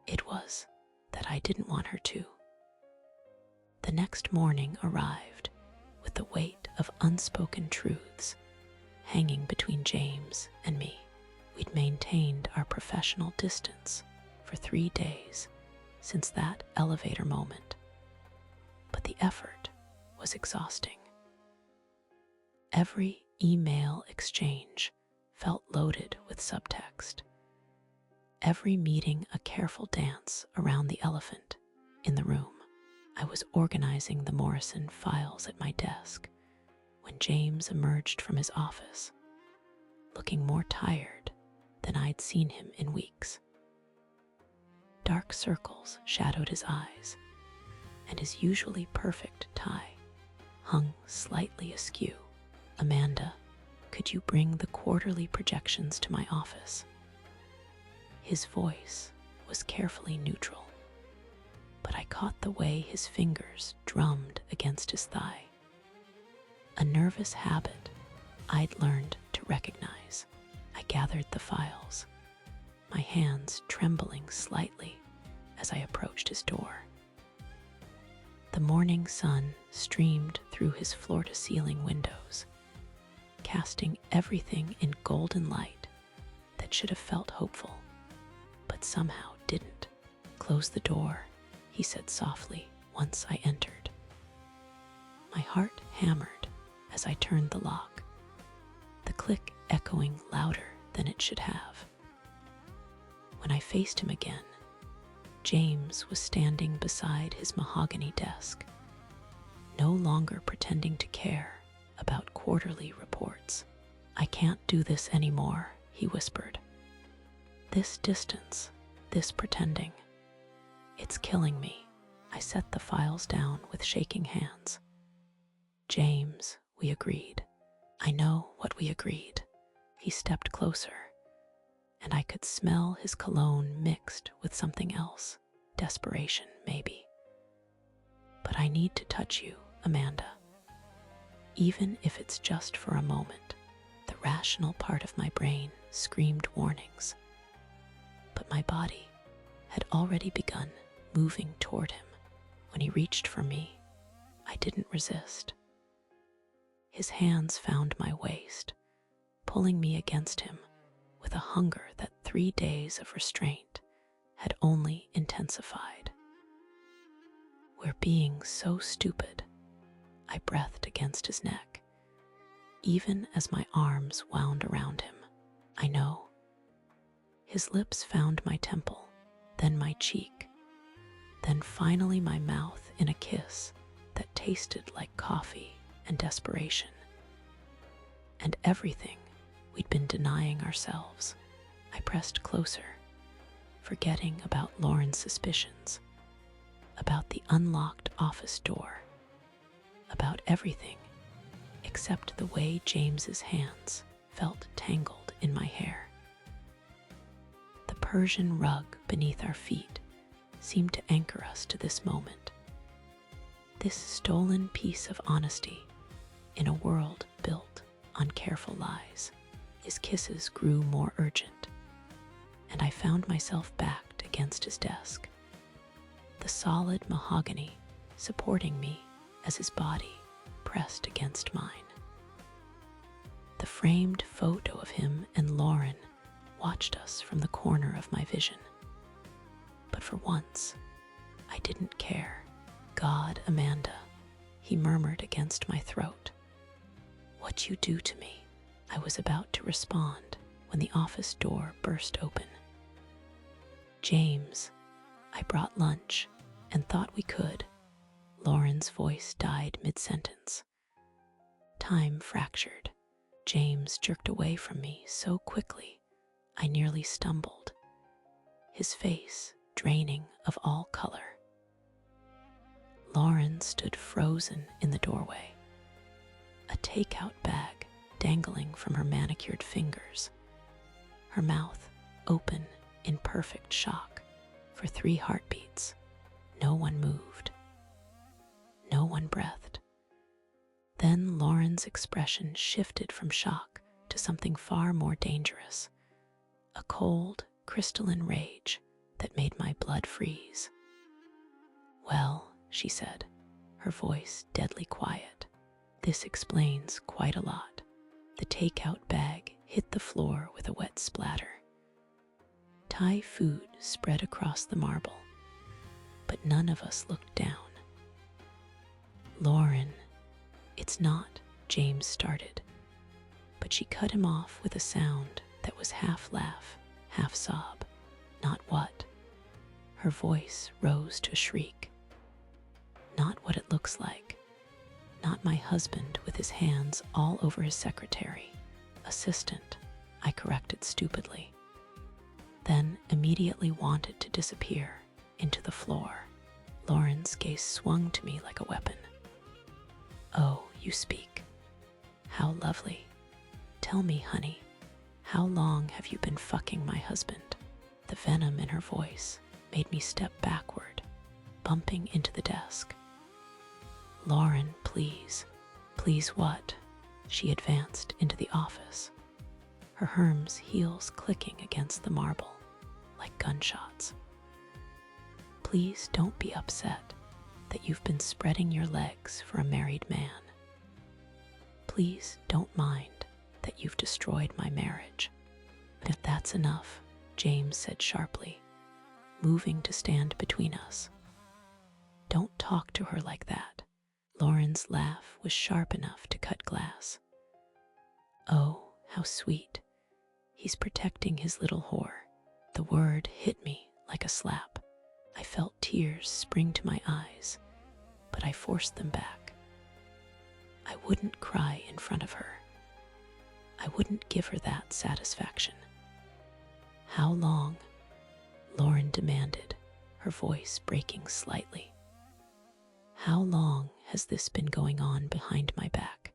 It was that I didn't want her to. The next morning arrived with the weight of unspoken truths hanging between James and me. We'd maintained our professional distance for 3 days since that elevator moment, but the effort was exhausting. Every email exchange felt loaded with subtext. Every meeting a careful dance around the elephant in the room. I was organizing the Morrison files at my desk when James emerged from his office, looking more tired than I'd seen him in weeks. Dark circles shadowed his eyes, and his usually perfect tie hung slightly askew. "Amanda, could you bring the quarterly projections to my office?" His voice was carefully neutral, but I caught the way his fingers drummed against his thigh. A nervous habit I'd learned to recognize. I gathered the files, my hands trembling slightly as I approached his door. The morning sun streamed through his floor-to-ceiling windows, casting everything in golden light that should have felt hopeful, but somehow didn't. "Close the door," he said softly once I entered. My heart hammered as I turned the lock, the click echoing louder than it should have. When I faced him again, James was standing beside his mahogany desk, no longer pretending to care about quarterly reports. "I can't do this anymore," he whispered. "This distance, this pretending, it's killing me." I set the files down with shaking hands. "James," we agreed. "I know what we agreed." He stepped closer, and I could smell his cologne mixed with something else, desperation maybe. "But I need to touch you, Amanda. Even if it's just for a moment." The rational part of my brain screamed warnings, but my body had already begun moving toward him. When he reached for me, I didn't resist. His hands found my waist, pulling me against him with a hunger that 3 days of restraint had only intensified. "We're being so stupid," I breathed against his neck, even as my arms wound around him. "I know." His lips found my temple, then my cheek, then finally my mouth in a kiss that tasted like coffee and desperation. And everything we'd been denying ourselves. I pressed closer, forgetting about Lauren's suspicions, about the unlocked office door, about everything except the way James's hands felt tangled in my hair. The Persian rug beneath our feet seemed to anchor us to this moment, this stolen piece of honesty in a world built on careful lies. His kisses grew more urgent, and I found myself backed against his desk, the solid mahogany supporting me as his body pressed against mine. The framed photo of him and Lauren watched us from the corner of my vision. But for once, I didn't care. God, Amanda, he murmured against my throat. What you do to me? I was about to respond when the office door burst open. James, I brought lunch and thought we could. Lauren's voice died mid-sentence. Time fractured. James jerked away from me so quickly, I nearly stumbled, his face draining of all color. Lauren stood frozen in the doorway, a takeout bag dangling from her manicured fingers, her mouth open in perfect shock. For 3 heartbeats, no one moved. No one breathed. Then Lauren's expression shifted from shock to something far more dangerous, a cold, crystalline rage that made my blood freeze. Well, she said, her voice deadly quiet, this explains quite a lot. The takeout bag hit the floor with a wet splatter. Thai food spread across the marble, but none of us looked down. Lauren, it's not, James started, but she cut him off with a sound that was half laugh, half sob. Not what? Her voice rose to a shriek. Not what it looks like. Not my husband with his hands all over his secretary. Assistant, I corrected stupidly. Then immediately wanted to disappear into the floor. Lauren's gaze swung to me like a weapon. Oh, you speak. How lovely. Tell me, honey, how long have you been fucking my husband? The venom in her voice made me step backward, bumping into the desk. Lauren, please. Please what? She advanced into the office, her Hermes heels clicking against the marble like gunshots. Please don't be upset that you've been spreading your legs for a married man. Please don't mind that you've destroyed my marriage. If that's enough, James said sharply, moving to stand between us. Don't talk to her like that. Lauren's laugh was sharp enough to cut glass. Oh, how sweet. He's protecting his little whore. The word hit me like a slap. I felt tears spring to my eyes, but I forced them back. I wouldn't cry in front of her. I wouldn't give her that satisfaction. How long? Lauren demanded, her voice breaking slightly. How long has this been going on behind my back?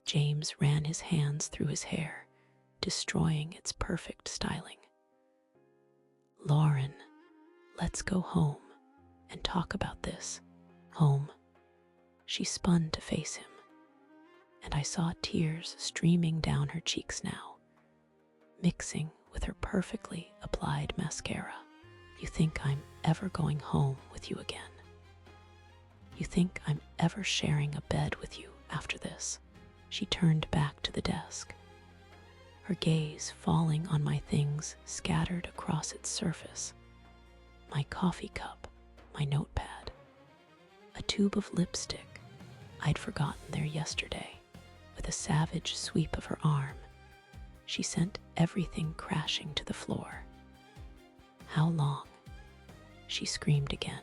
James ran his hands through his hair, destroying its perfect styling. Lauren, let's go home and talk about this. Home. She spun to face him, and I saw tears streaming down her cheeks now, mixing with her perfectly applied mascara. You think I'm ever going home with you again? You think I'm ever sharing a bed with you after this? She turned back to the desk, her gaze falling on my things scattered across its surface. My coffee cup, my notepad, a tube of lipstick I'd forgotten there yesterday. With a savage sweep of her arm, she sent everything crashing to the floor. How long? She screamed again.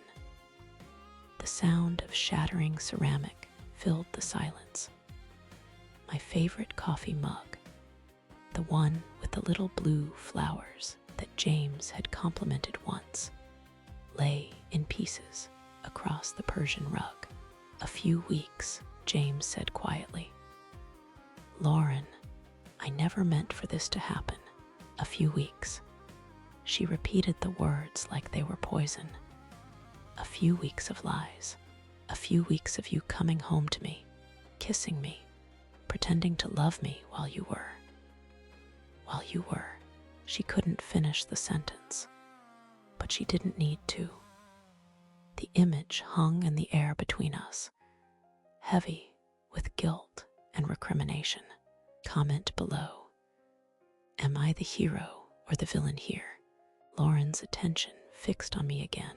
The sound of shattering ceramic filled the silence. My favorite coffee mug, the one with the little blue flowers that James had complimented once, lay in pieces across the Persian rug. A few weeks, James said quietly. Lauren, I never meant for this to happen. A few weeks. She repeated the words like they were poison. A few weeks of lies. A few weeks of you coming home to me, kissing me, pretending to love me while you were. While you were. She couldn't finish the sentence, but she didn't need to. The image hung in the air between us, heavy with guilt and recrimination. Comment below. Am I the hero or the villain here? Lauren's attention fixed on me again,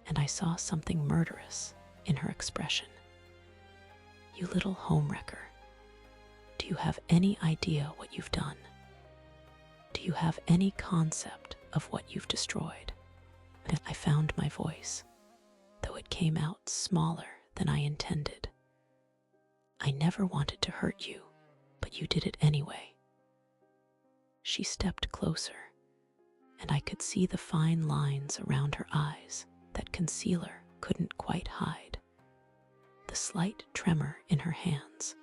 and I saw something murderous in her expression. You little homewrecker. Do you have any idea what you've done? Do you have any concept of what you've destroyed? I found my voice, though it came out smaller than I intended. I never wanted to hurt you, but you did it anyway. She stepped closer, and I could see the fine lines around her eyes that concealer couldn't quite hide. The slight tremor in her hands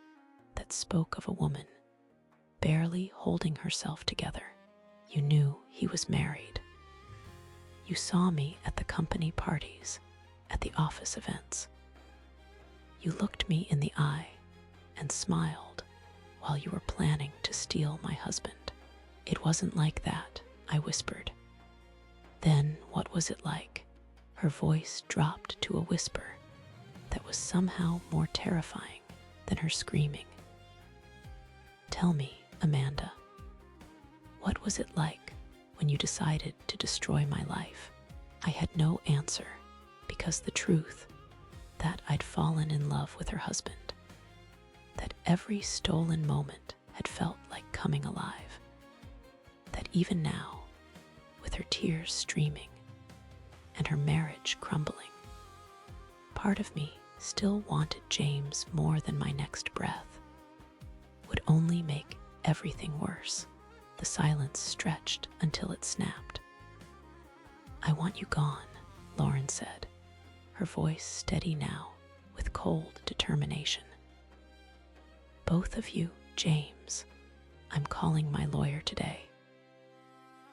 that spoke of a woman barely holding herself together. You knew he was married. You saw me at the company parties, at the office events. You looked me in the eye and smiled while you were planning to steal my husband. It wasn't like that, I whispered. Then what was it like? Her voice dropped to a whisper that was somehow more terrifying than her screaming. Tell me, Amanda, what was it like when you decided to destroy my life? I had no answer, because the truth, that I'd fallen in love with her husband, that every stolen moment had felt like coming alive, that even now, with her tears streaming and her marriage crumbling, part of me still wanted James more than my next breath, would only make everything worse. The silence stretched until it snapped. I want you gone, Lauren said, her voice steady now with cold determination. Both of you, James. I'm calling my lawyer today.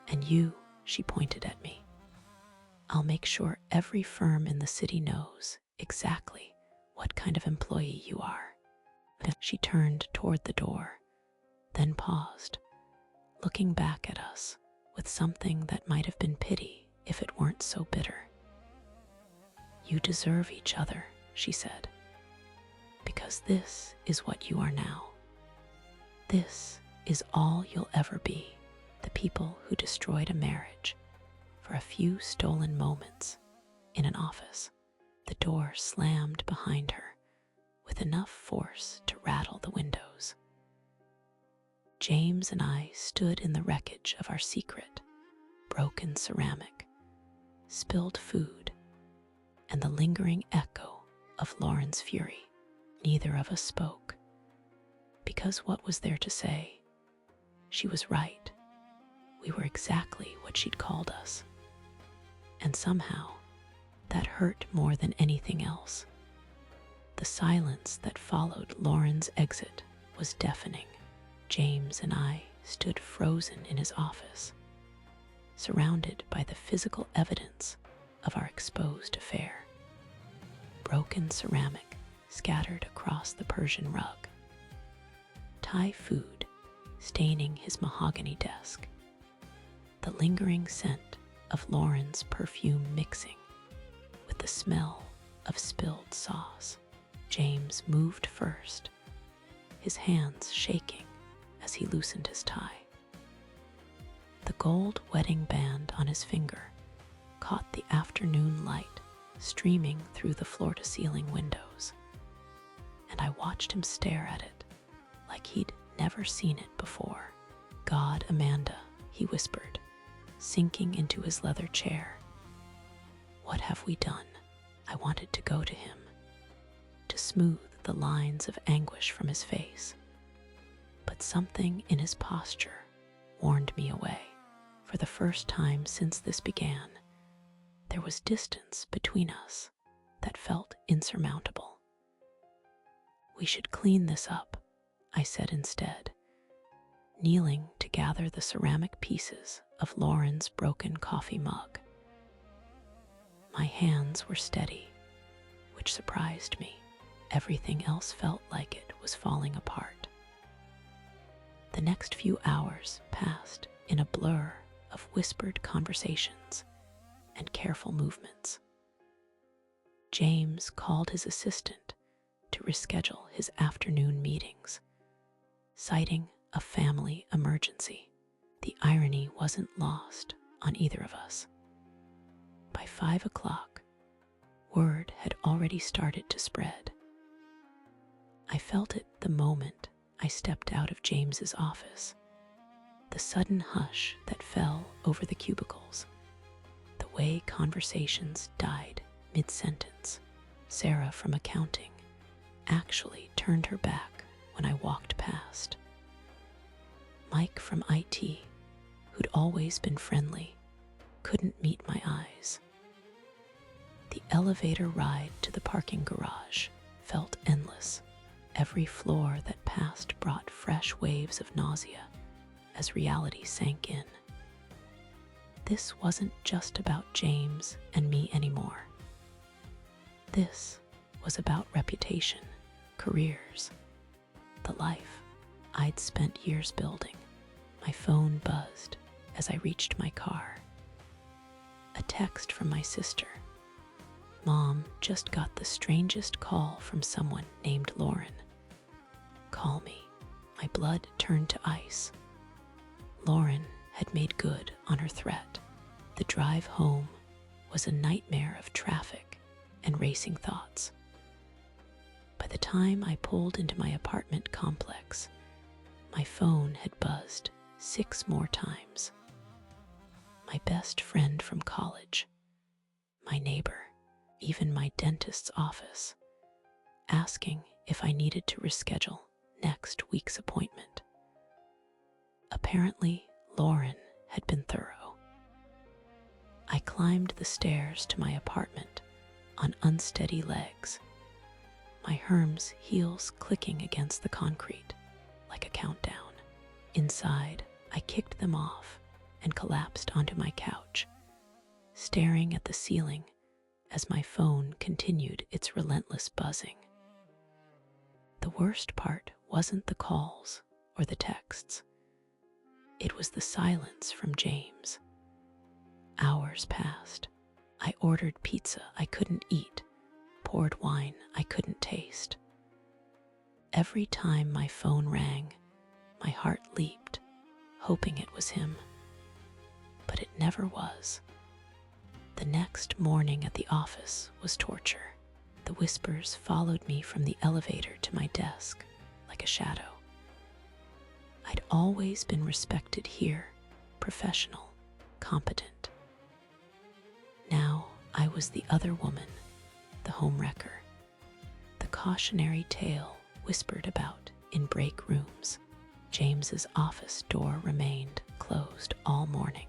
And you, she pointed at me. I'll make sure every firm in the city knows exactly what kind of employee you are. She turned toward the door, then paused, looking back at us with something that might have been pity if it weren't so bitter. You deserve each other, she said, because this is what you are now. This is all you'll ever be, the people who destroyed a marriage for a few stolen moments in an office. The door slammed behind her with enough force to rattle the windows. James and I stood in the wreckage of our secret, broken ceramic, spilled food, and the lingering echo of Lauren's fury. Neither of us spoke, because what was there to say? She was right. We were exactly what she'd called us. And somehow, that hurt more than anything else. The silence that followed Lauren's exit was deafening. James and I stood frozen in his office, surrounded by the physical evidence of our exposed affair. Broken ceramic scattered across the Persian rug, Thai food staining his mahogany desk, the lingering scent of Lauren's perfume mixing with the smell of spilled sauce. James moved first, his hands shaking as he loosened his tie. The gold wedding band on his finger caught the afternoon light streaming through the floor-to-ceiling windows, and I watched him stare at it like he'd never seen it before. God, Amanda, he whispered, sinking into his leather chair. What have we done? I wanted to go to him, to smooth the lines of anguish from his face, but something in his posture warned me away. For the first time since this began, there was distance between us that felt insurmountable. We should clean this up, I said instead, kneeling to gather the ceramic pieces of Lauren's broken coffee mug. My hands were steady, which surprised me. Everything else felt like it was falling apart. The next few hours passed in a blur of whispered conversations and careful movements. James called his assistant to reschedule his afternoon meetings. citing a family emergency. The irony wasn't lost on either of us. By 5 o'clock, word had already started to spread. I felt it the moment I stepped out of James's office. The sudden hush that fell over the cubicles, the way conversations died mid-sentence. Sarah from accounting actually turned her back when I walked past. Mike from IT, who'd always been friendly, couldn't meet my eyes. The elevator ride to the parking garage felt endless. Every floor that passed brought fresh waves of nausea as reality sank in. This wasn't just about James and me anymore. This was about reputation, careers, the life I'd spent years building. My phone buzzed as I reached my car. A text from my sister. Mom just got the strangest call from someone named Lauren. Call me. My blood turned to ice. Lauren had made good on her threat. The drive home was a nightmare of traffic and racing thoughts. By the time I pulled into my apartment complex, my phone had buzzed 6 more times. My best friend from college, my neighbor, even my dentist's office, asking if I needed to reschedule next week's appointment. Apparently, Lauren had been thorough. I climbed the stairs to my apartment on unsteady legs, my Hermes heels clicking against the concrete like a countdown. Inside, I kicked them off and collapsed onto my couch, staring at the ceiling as my phone continued its relentless buzzing. The worst part wasn't the calls or the texts. It was the silence from James. Hours passed. I ordered pizza I couldn't eat, poured wine I couldn't taste. Every time my phone rang, my heart leaped, hoping it was him. But it never was. The next morning at the office was torture. The whispers followed me from the elevator to my desk like a shadow. I'd always been respected here, professional, competent. Now I was the other woman, the homewrecker, the cautionary tale whispered about in break rooms. James's office door remained closed all morning.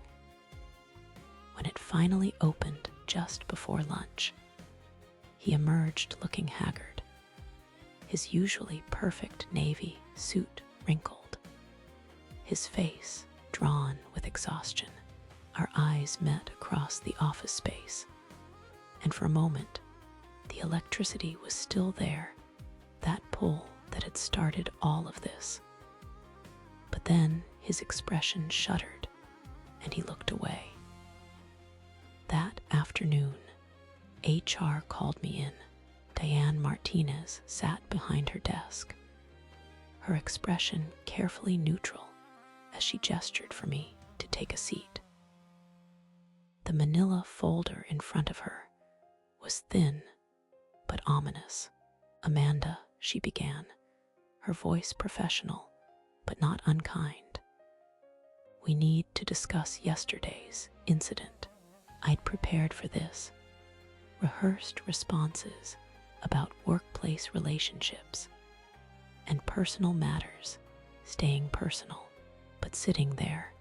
When it finally opened just before lunch, he emerged looking haggard, his usually perfect navy suit wrinkled, his face drawn with exhaustion. Our eyes met across the office space, and for a moment, the electricity was still there, that pull that had started all of this. But then his expression shuddered, and he looked away. That afternoon, HR called me in. Diane Martinez sat behind her desk, her expression carefully neutral as she gestured for me to take a seat. The manila folder in front of her was thin but ominous. Amanda, she began, her voice professional but not unkind. We need to discuss yesterday's incident. I'd prepared for this, rehearsed responses about workplace relationships and personal matters, staying personal, but sitting there,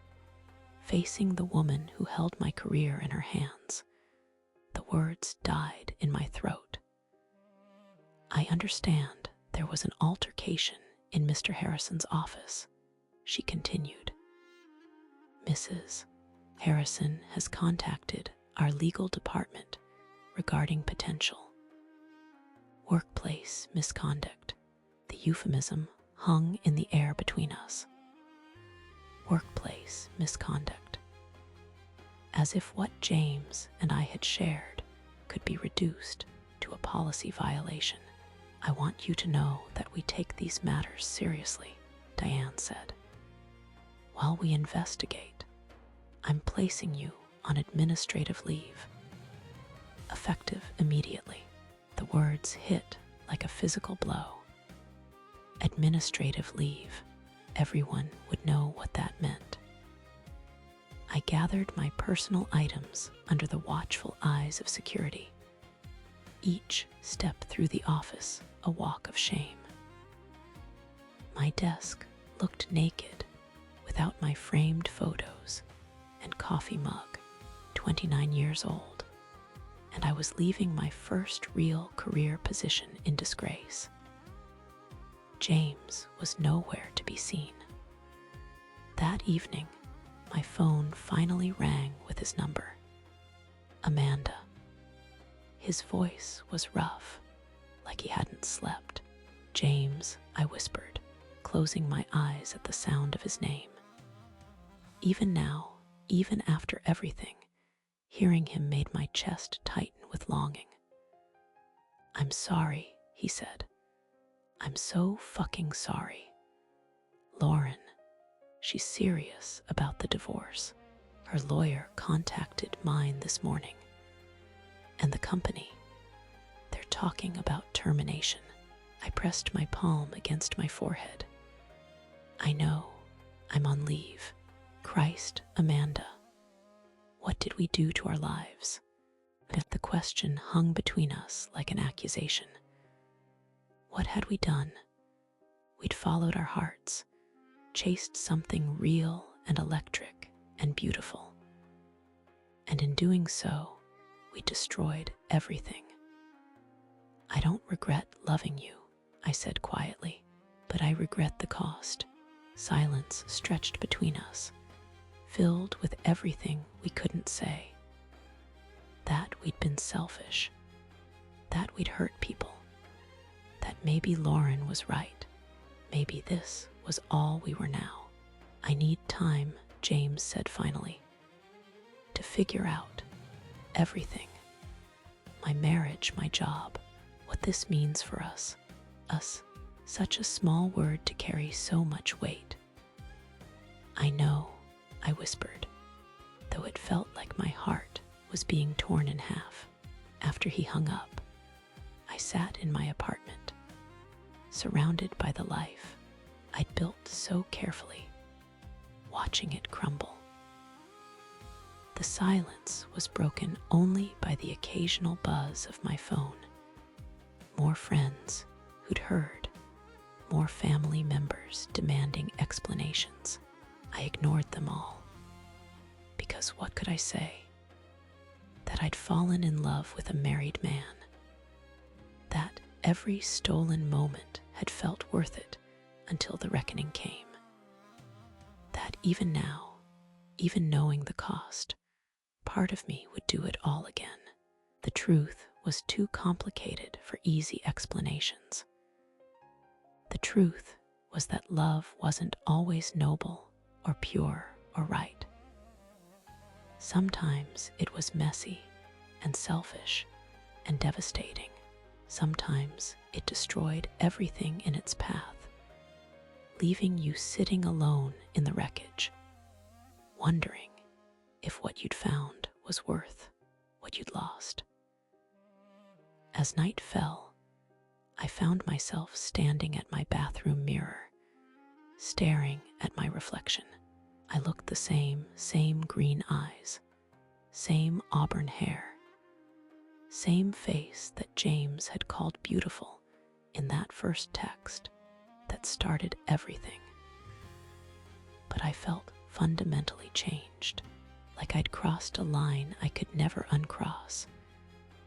facing the woman who held my career in her hands. The words died in my throat. I understand there was an altercation in Mr. Harrison's office, she continued. Mrs. Harrison has contacted our legal department regarding potential workplace misconduct. The euphemism hung in the air between us. Workplace misconduct. As if what James and I had shared could be reduced to a policy violation. I want you to know that we take these matters seriously. Diane said. While we investigate, I'm placing you on administrative leave. Effective immediately. The words hit like a physical blow. Administrative leave. Everyone would know what that meant. I gathered my personal items under the watchful eyes of security. Each step through the office a walk of shame. My desk looked naked without my framed photos and coffee mug, 29 years old, and I was leaving my first real career position in disgrace. James was nowhere to be seen. That evening, my phone finally rang with his number. Amanda. His voice was rough, like he hadn't slept. James, I whispered, closing my eyes at the sound of his name. Even now, even after everything, hearing him made my chest tighten with longing. I'm sorry, he said. I'm so fucking sorry. Lauren, she's serious about the divorce. Her lawyer contacted mine this morning. And the company, they're talking about termination. I pressed my palm against my forehead. I know, I'm on leave. Christ, Amanda, what did we do to our lives? The question hung between us like an accusation. What had we done? We'd followed our hearts, chased something real and electric and beautiful. And in doing so, we destroyed everything. I don't regret loving you, I said quietly, but I regret the cost. Silence stretched between us, filled with everything we couldn't say. That we'd been selfish, that we'd hurt people, that maybe Lauren was right, maybe this was all we were now. I need time, James said finally, to figure out everything. My marriage, my job, what this means for us. Us, such a small word to carry so much weight. I know, I whispered, though it felt like my heart was being torn in half. After he hung up, I sat in my apartment, surrounded by the life I'd built so carefully, watching it crumble. The silence was broken only by the occasional buzz of my phone. More friends who'd heard, more family members demanding explanations. I ignored them all. Because what could I say? That I'd fallen in love with a married man. That every stolen moment had felt worth it until the reckoning came. That even now, even knowing the cost, part of me would do it all again. The truth was too complicated for easy explanations. The truth was that love wasn't always noble or pure or right. Sometimes it was messy and selfish and devastating. Sometimes it destroyed everything in its path, leaving you sitting alone in the wreckage, wondering if what you'd found was worth what you'd lost. As night fell, I found myself standing at my bathroom mirror, staring at my reflection. I looked the same green eyes, same auburn hair, same face that James had called beautiful in that first text that started everything. But I felt fundamentally changed, like I'd crossed a line I could never uncross,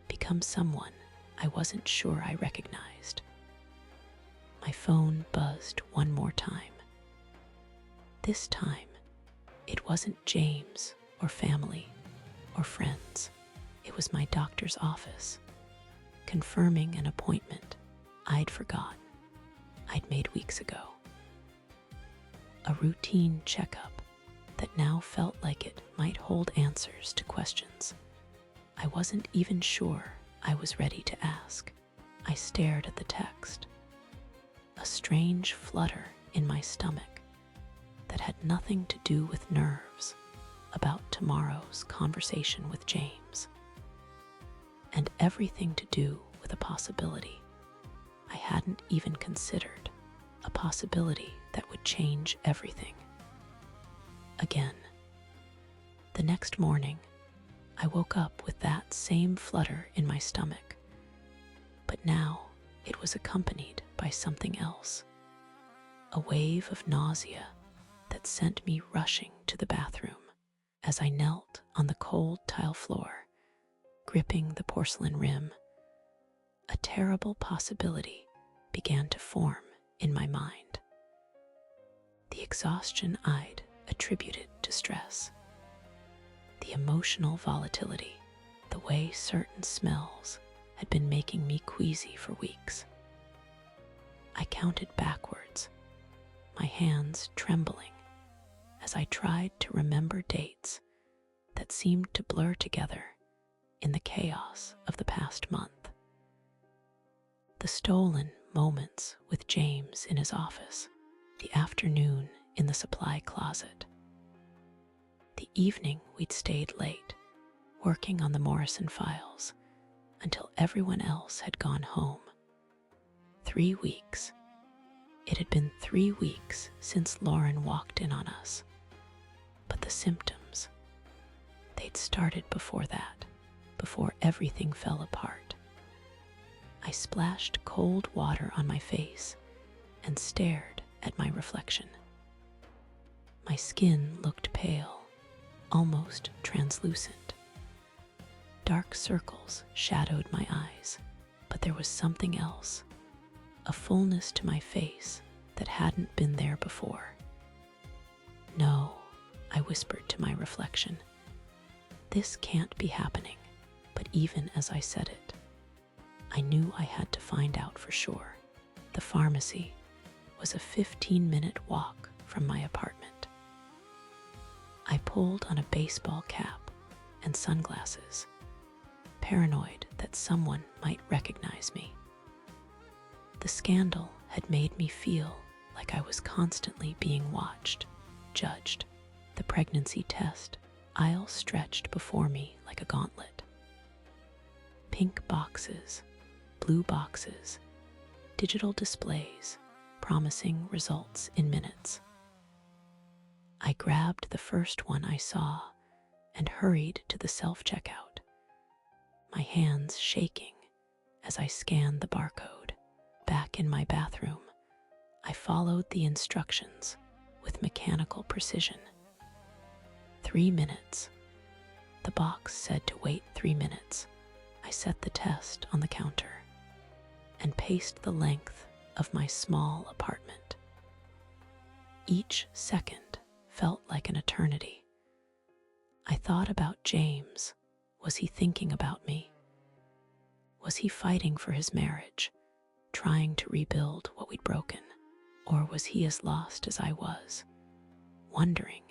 become someone I wasn't sure I recognized. My phone buzzed one more time. This time, it wasn't James or family or friends. It was my doctor's office, confirming an appointment I'd forgotten I'd made weeks ago. A routine checkup that now felt like it might hold answers to questions I wasn't even sure I was ready to ask. I stared at the text. A strange flutter in my stomach that had nothing to do with nerves about tomorrow's conversation with James, and everything to do with a possibility I hadn't even considered, a possibility that would change everything. Again, the next morning, I woke up with that same flutter in my stomach, but now it was accompanied by something else, a wave of nausea that sent me rushing to the bathroom. As I knelt on the cold tile floor, gripping the porcelain rim, a terrible possibility began to form in my mind. The exhaustion I'd attributed to stress, the emotional volatility, the way certain smells had been making me queasy for weeks. I counted backwards, my hands trembling as I tried to remember dates that seemed to blur together in the chaos of the past month. The stolen moments with James in his office, the afternoon in the supply closet, the evening we'd stayed late, working on the Morrison files until everyone else had gone home. 3 weeks. It had been 3 weeks since Lauren walked in on us. But the symptoms, they'd started before that, before everything fell apart. I splashed cold water on my face and stared at my reflection. My skin looked pale, almost translucent. Dark circles shadowed my eyes, but there was something else, a fullness to my face that hadn't been there before. No, I whispered to my reflection. This can't be happening. But even as I said it, I knew I had to find out for sure. The pharmacy was a 15-minute walk from my apartment. I pulled on a baseball cap and sunglasses, paranoid that someone might recognize me. The scandal had made me feel like I was constantly being watched, judged. The pregnancy test aisle stretched before me like a gauntlet. Pink boxes, blue boxes, digital displays promising results in minutes. I grabbed the first one I saw and hurried to the self-checkout, my hands shaking as I scanned the barcode. Back in my bathroom, I followed the instructions with mechanical precision. 3 minutes. The box said to wait 3 minutes. I set the test on the counter and paced the length of my small apartment. Each second felt like an eternity. I thought about James. Was he thinking about me? Was he fighting for his marriage, trying to rebuild what we'd broken? Or was he as lost as I was, wondering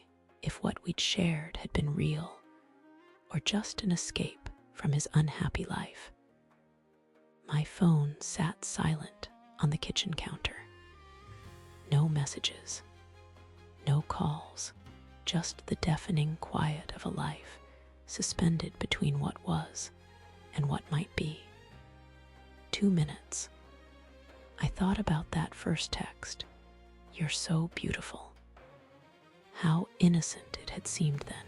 if what we'd shared had been real or just an escape from his unhappy life? My phone sat silent on the kitchen counter. No messages, no calls, just the deafening quiet of a life suspended between what was and what might be. 2 minutes. I thought about that first text. You're so beautiful. How innocent it had seemed then.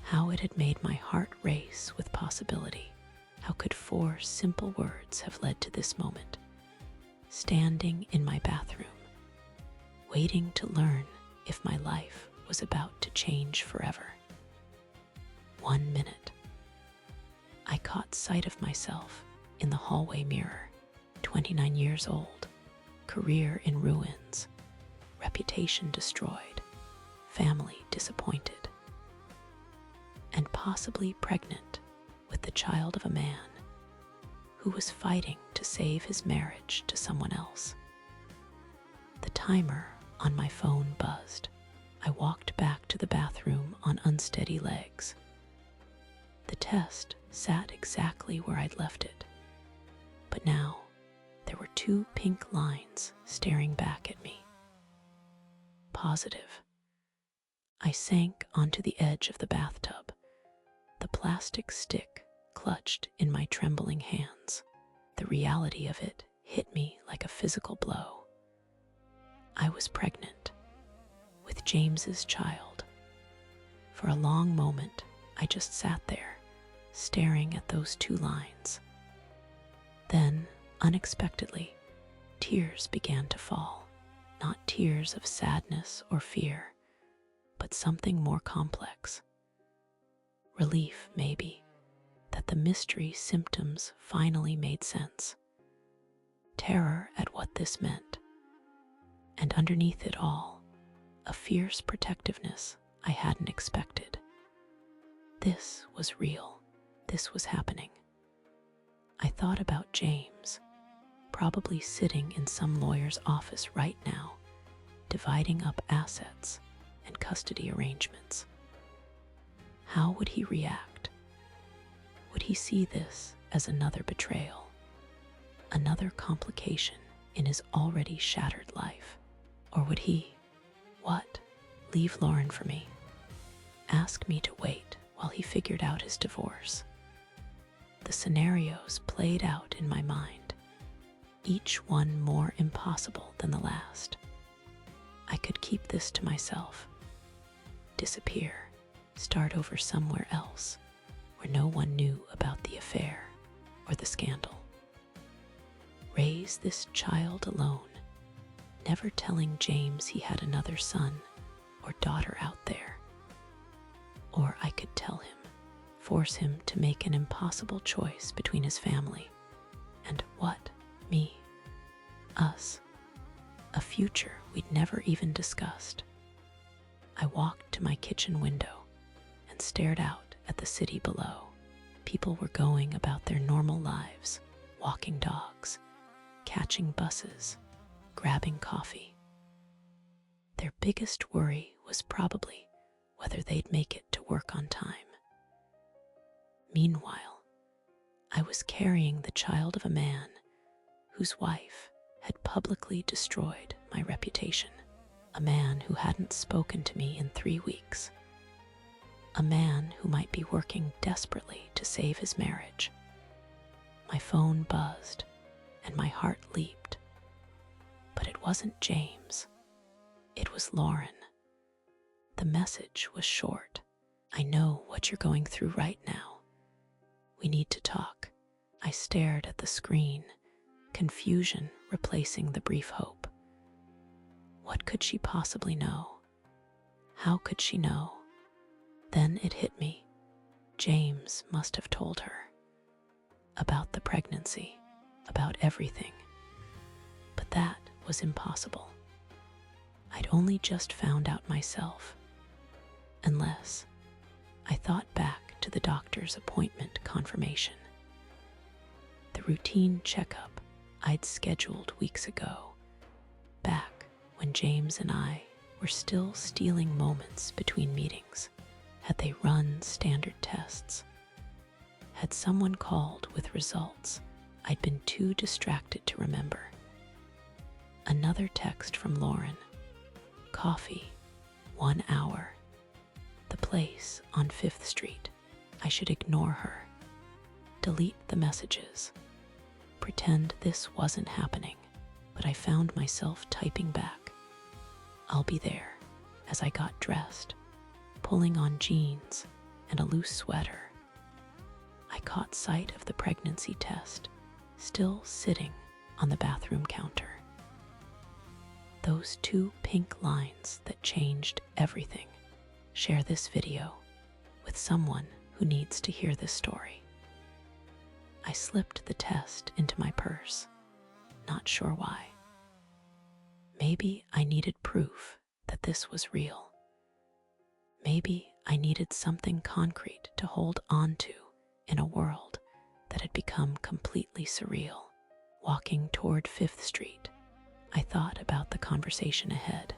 How it had made my heart race with possibility. How could 4 simple words have led to this moment? Standing in my bathroom, waiting to learn if my life was about to change forever. 1 minute. I caught sight of myself in the hallway mirror, 29 years old, career in ruins, reputation destroyed, family disappointed, and possibly pregnant with the child of a man who was fighting to save his marriage to someone else. The timer on my phone buzzed. I walked back to the bathroom on unsteady legs. The test sat exactly where I'd left it, but now there were 2 pink lines staring back at me. positive. I sank onto the edge of the bathtub, the plastic stick clutched in my trembling hands. The reality of it hit me like a physical blow. I was pregnant with James's child. For a long moment, I just sat there, staring at those 2 lines. Then, unexpectedly, tears began to fall. Not tears of sadness or fear, but something more complex. Relief, maybe, that the mystery symptoms finally made sense. Terror at what this meant. And underneath it all, a fierce protectiveness I hadn't expected. This was real. This was happening. I thought about James, probably sitting in some lawyer's office right now, dividing up assets and custody arrangements. How would he react? Would he see this as another betrayal, another complication in his already shattered life? Or would he, leave Lauren for me, ask me to wait while he figured out his divorce? The scenarios played out in my mind, each one more impossible than the last. I could keep this to myself, disappear, start over somewhere else where no one knew about the affair or the scandal. Raise this child alone, never telling James he had another son or daughter out there. Or I could tell him, force him to make an impossible choice between his family and me, us, a future we'd never even discussed. I walked to my kitchen window and stared out at the city below. People were going about their normal lives, walking dogs, catching buses, grabbing coffee. Their biggest worry was probably whether they'd make it to work on time. Meanwhile, I was carrying the child of a man whose wife had publicly destroyed my reputation, a man who hadn't spoken to me in 3 weeks, a man who might be working desperately to save his marriage. My phone buzzed and my heart leaped. But it wasn't James. It was Lauren. The message was short. I know what you're going through right now. We need to talk. I stared at the screen, confusion replacing the brief hope. What could she possibly know? How could she know? Then it hit me. James must have told her. About the pregnancy, about everything. But that was impossible. I'd only just found out myself. Unless I thought back to the doctor's appointment confirmation. The routine checkup I'd scheduled weeks ago, back when James and I were still stealing moments between meetings. Had they run standard tests? Had someone called with results I'd been too distracted to remember? Another text from Lauren. Coffee, 1 hour. The place on 5th Street. I should ignore her. Delete the messages. Pretend this wasn't happening. But I found myself typing back. I'll be there, as I got dressed, pulling on jeans and a loose sweater. I caught sight of the pregnancy test, still sitting on the bathroom counter. Those 2 pink lines that changed everything. Share this video with someone who needs to hear this story. I slipped the test into my purse, not sure why. Maybe I needed proof that this was real. Maybe I needed something concrete to hold on to in a world that had become completely surreal. Walking toward 5th Street, I thought about the conversation ahead.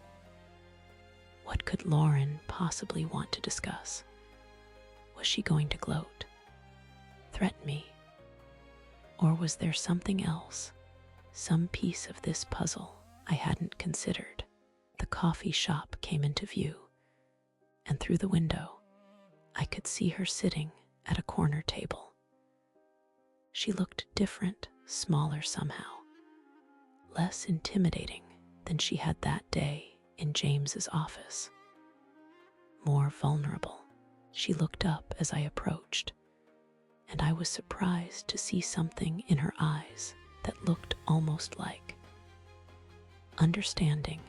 What could Lauren possibly want to discuss? Was she going to gloat? Threaten me? Or was there something else, some piece of this puzzle I hadn't considered? The coffee shop came into view, and through the window, I could see her sitting at a corner table. She looked different, smaller somehow, less intimidating than she had that day in James's office. More vulnerable. She looked up as I approached, and I was surprised to see something in her eyes that looked almost like understanding.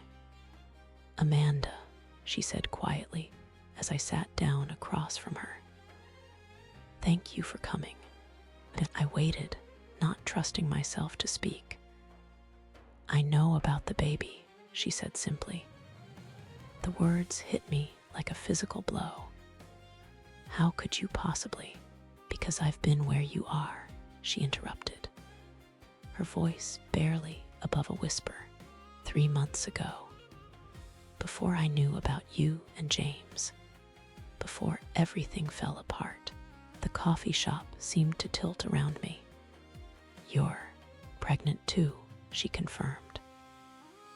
"Amanda," she said quietly as I sat down across from her. "Thank you for coming." I waited, not trusting myself to speak. "I know about the baby," she said simply. The words hit me like a physical blow. "How could you possibly?" "Because I've been where you are," she interrupted, her voice barely above a whisper. 3 months ago, before I knew about you and James, before everything fell apart, the coffee shop seemed to tilt around me. "You're pregnant too," she confirmed,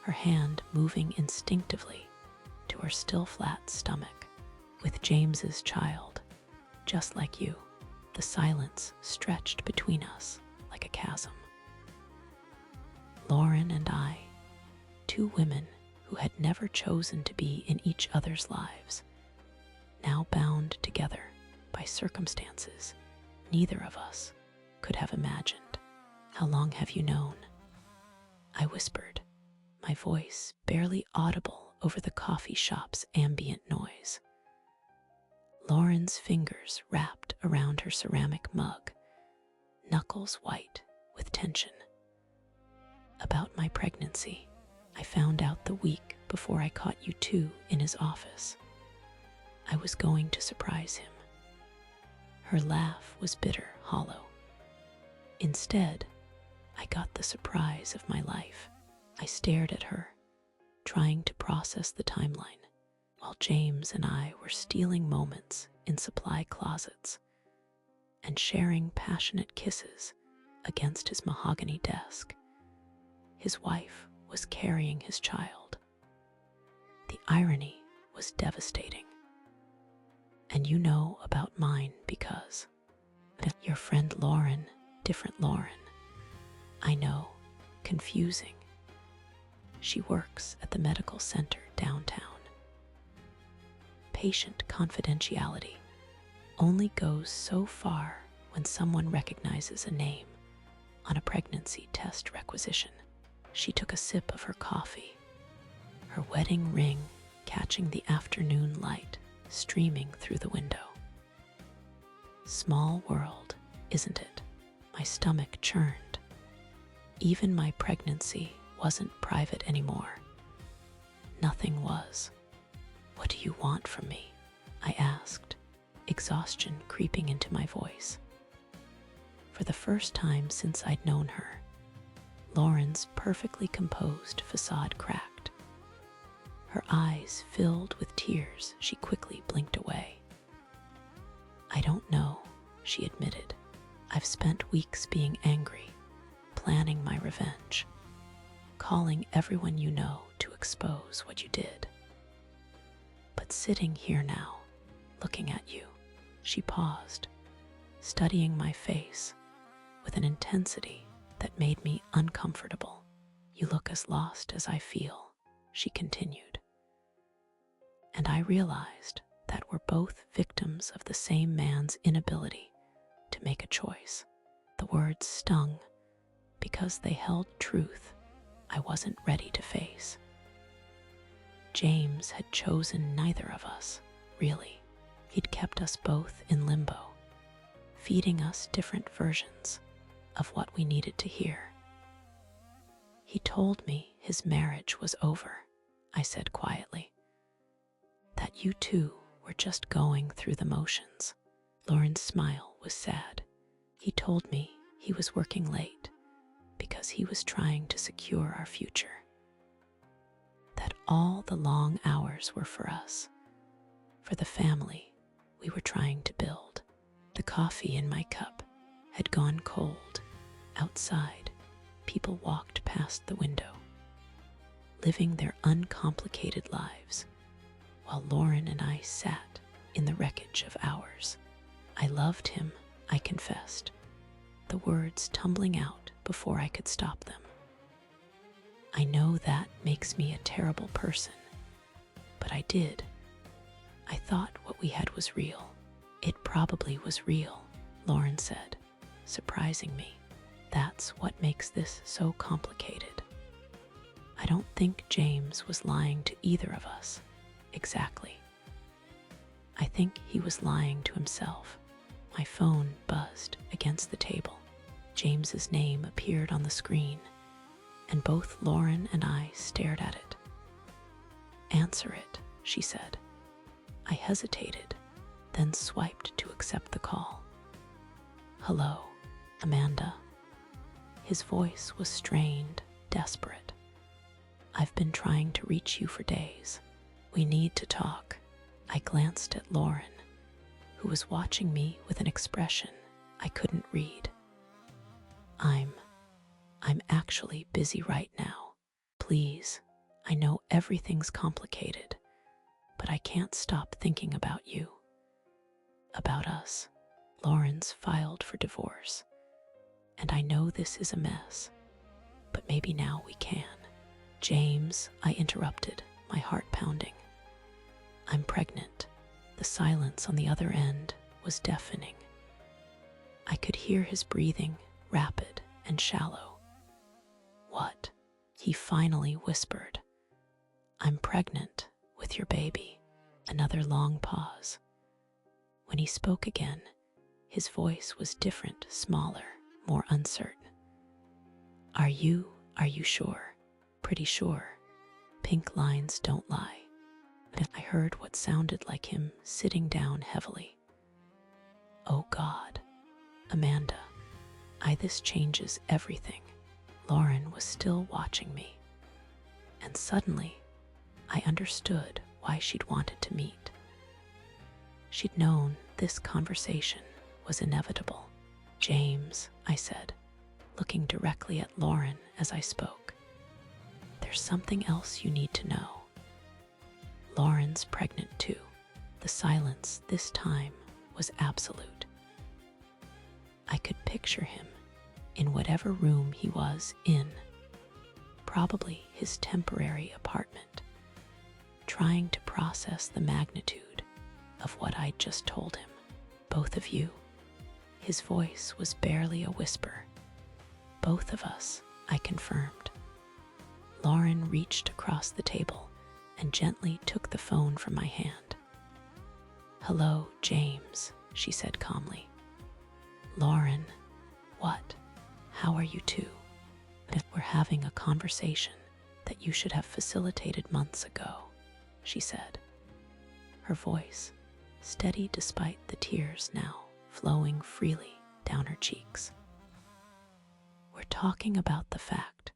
her hand moving instinctively to her still flat stomach. "With James's child, just like you." The silence stretched between us like a chasm. Lauren and I, two women who had never chosen to be in each other's lives, now bound together by circumstances neither of us could have imagined. "How long have you known?" I whispered, my voice barely audible over the coffee shop's ambient noise. Lauren's fingers wrapped around her ceramic mug, knuckles white with tension. "About my pregnancy, I found out the week before I caught you two in his office. I was going to surprise him." Her laugh was bitter, hollow. Instead, I got the surprise of my life. I stared at her, trying to process the timeline, while James and I were stealing moments in supply closets and sharing passionate kisses against his mahogany desk. His wife was carrying his child. The irony was devastating. "And you know about mine because your friend Lauren, different Lauren." "I know, confusing. She works at the medical center downtown." Patient confidentiality only goes so far when someone recognizes a name on a pregnancy test requisition. She took a sip of her coffee, her wedding ring catching the afternoon light streaming through the window. Small world, isn't it? My stomach churned. Even my pregnancy wasn't private anymore. Nothing was. "What do you want from me?" I asked, exhaustion creeping into my voice. For the first time since I'd known her, Lauren's perfectly composed facade cracked. Her eyes filled with tears, she quickly blinked away. "I don't know," she admitted. "I've spent weeks being angry, planning my revenge, calling everyone you know to expose what you did. But sitting here now, looking at you," she paused, studying my face with an intensity that made me uncomfortable. "You look as lost as I feel," she continued. And I realized that we're both victims of the same man's inability to make a choice. The words stung because they held truth I wasn't ready to face. James had chosen neither of us, really. He'd kept us both in limbo, feeding us different versions of what we needed to hear. "He told me his marriage was over," I said quietly. "That you two were just going through the motions." Lauren's smile was sad. "He told me he was working late because he was trying to secure our future. That all the long hours were for us, for the family we were trying to build." The coffee in my cup had gone cold. Outside, people walked past the window, living their uncomplicated lives, while Lauren and I sat in the wreckage of ours. I loved him, I confessed, the words tumbling out before I could stop them. I know that makes me a terrible person, but I did. I thought what we had was real. It probably was real, Lauren said, surprising me. That's what makes this so complicated. I don't think James was lying to either of us. Exactly. I think he was lying to himself. My phone buzzed against the table. James's name appeared on the screen, and both Lauren and I stared at it. "Answer it," she said. I hesitated, then swiped to accept the call. "Hello, Amanda." His voice was strained, desperate. "I've been trying to reach you for days. We need to talk." I glanced at Lauren, who was watching me with an expression I couldn't read. I'm actually busy right now. Please, I know everything's complicated, but I can't stop thinking about you. About us. Lauren's filed for divorce, and I know this is a mess, but maybe now we can. "James," I interrupted, my heart pounding. "I'm pregnant." The silence on the other end was deafening. I could hear his breathing, rapid and shallow. "What?" he finally whispered. "I'm pregnant with your baby." Another long pause. When he spoke again, his voice was different, smaller, more uncertain. Are you sure?" "Pretty sure. Pink lines don't lie." I heard what sounded like him sitting down heavily. "Oh God, Amanda, this changes everything." Lauren was still watching me, and suddenly I understood why she'd wanted to meet. She'd known this conversation was inevitable. "James," I said, looking directly at Lauren as I spoke, "there's something else you need to know. Lauren's pregnant too." The silence this time was absolute. I could picture him in whatever room he was in, probably his temporary apartment, trying to process the magnitude of what I'd just told him. "Both of you." His voice was barely a whisper. "Both of us," I confirmed. Lauren reached across the table and gently took the phone from my hand. "Hello, James," she said calmly. "Lauren, what? How are you two?" "We're having a conversation that you should have facilitated months ago," she said, her voice steady despite the tears now flowing freely down her cheeks. "We're talking about the fact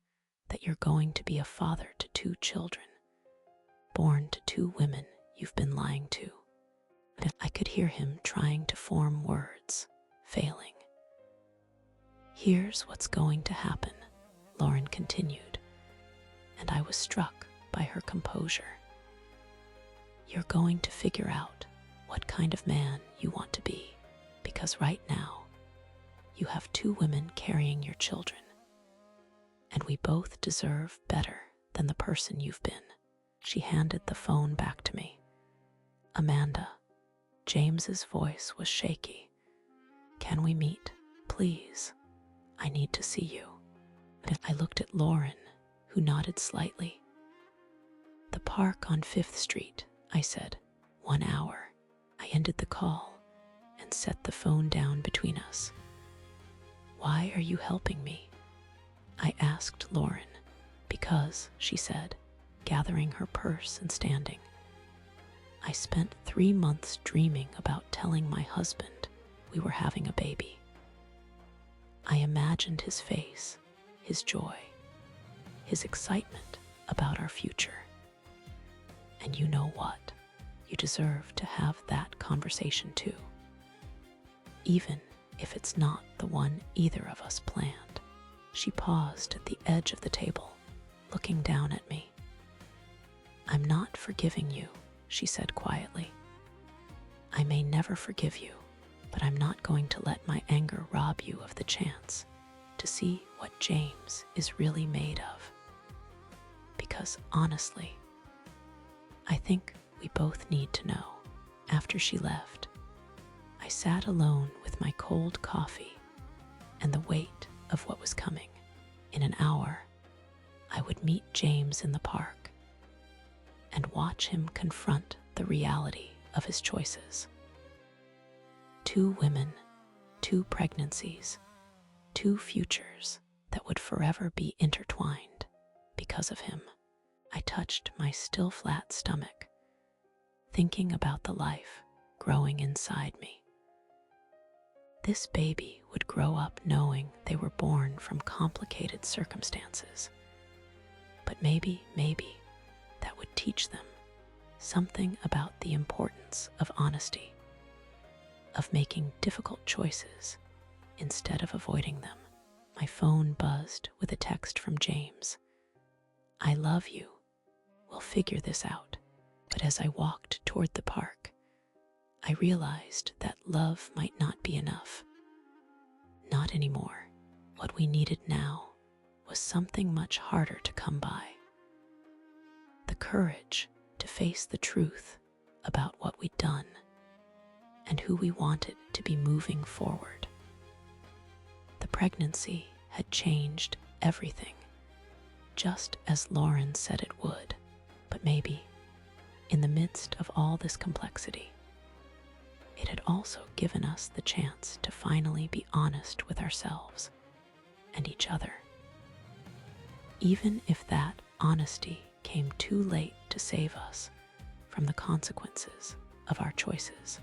that you're going to be a father to 2 children, born to 2 women you've been lying to." I could hear him trying to form words, failing. "Here's what's going to happen," Lauren continued, and I was struck by her composure. "You're going to figure out what kind of man you want to be, because right now you have 2 women carrying your children, and we both deserve better than the person you've been." She handed the phone back to me. "Amanda," James's voice was shaky, "can we meet, please? I need to see you." I looked at Lauren, who nodded slightly. "The park on 5th Street, I said. 1 hour. I ended the call and set the phone down between us. "Why are you helping me?" I asked Lauren. "Because," she said, gathering her purse and standing, "I spent 3 months dreaming about telling my husband we were having a baby. I imagined his face, his joy, his excitement about our future. And you know what? You deserve to have that conversation too. Even if it's not the one either of us planned." She paused at the edge of the table, looking down at me. "I'm not forgiving you," she said quietly. "I may never forgive you, but I'm not going to let my anger rob you of the chance to see what James is really made of. Because honestly, I think we both need to know." After she left, I sat alone with my cold coffee and the weight of what was coming. In an hour, I would meet James in the park and watch him confront the reality of his choices. 2 women, 2 pregnancies, 2 futures that would forever be intertwined because of him. I touched my still flat stomach, thinking about the life growing inside me. This baby would grow up knowing they were born from complicated circumstances. But maybe that would teach them something about the importance of honesty, of making difficult choices instead of avoiding them. My phone buzzed with a text from James. "I love you. We'll figure this out." But as I walked toward the park, I realized that love might not be enough. Not anymore. What we needed now was something much harder to come by. The courage to face the truth about what we'd done and who we wanted to be moving forward. The pregnancy had changed everything, just as Lauren said it would. But maybe, in the midst of all this complexity, it had also given us the chance to finally be honest with ourselves and each other. Even if that honesty came too late to save us from the consequences of our choices.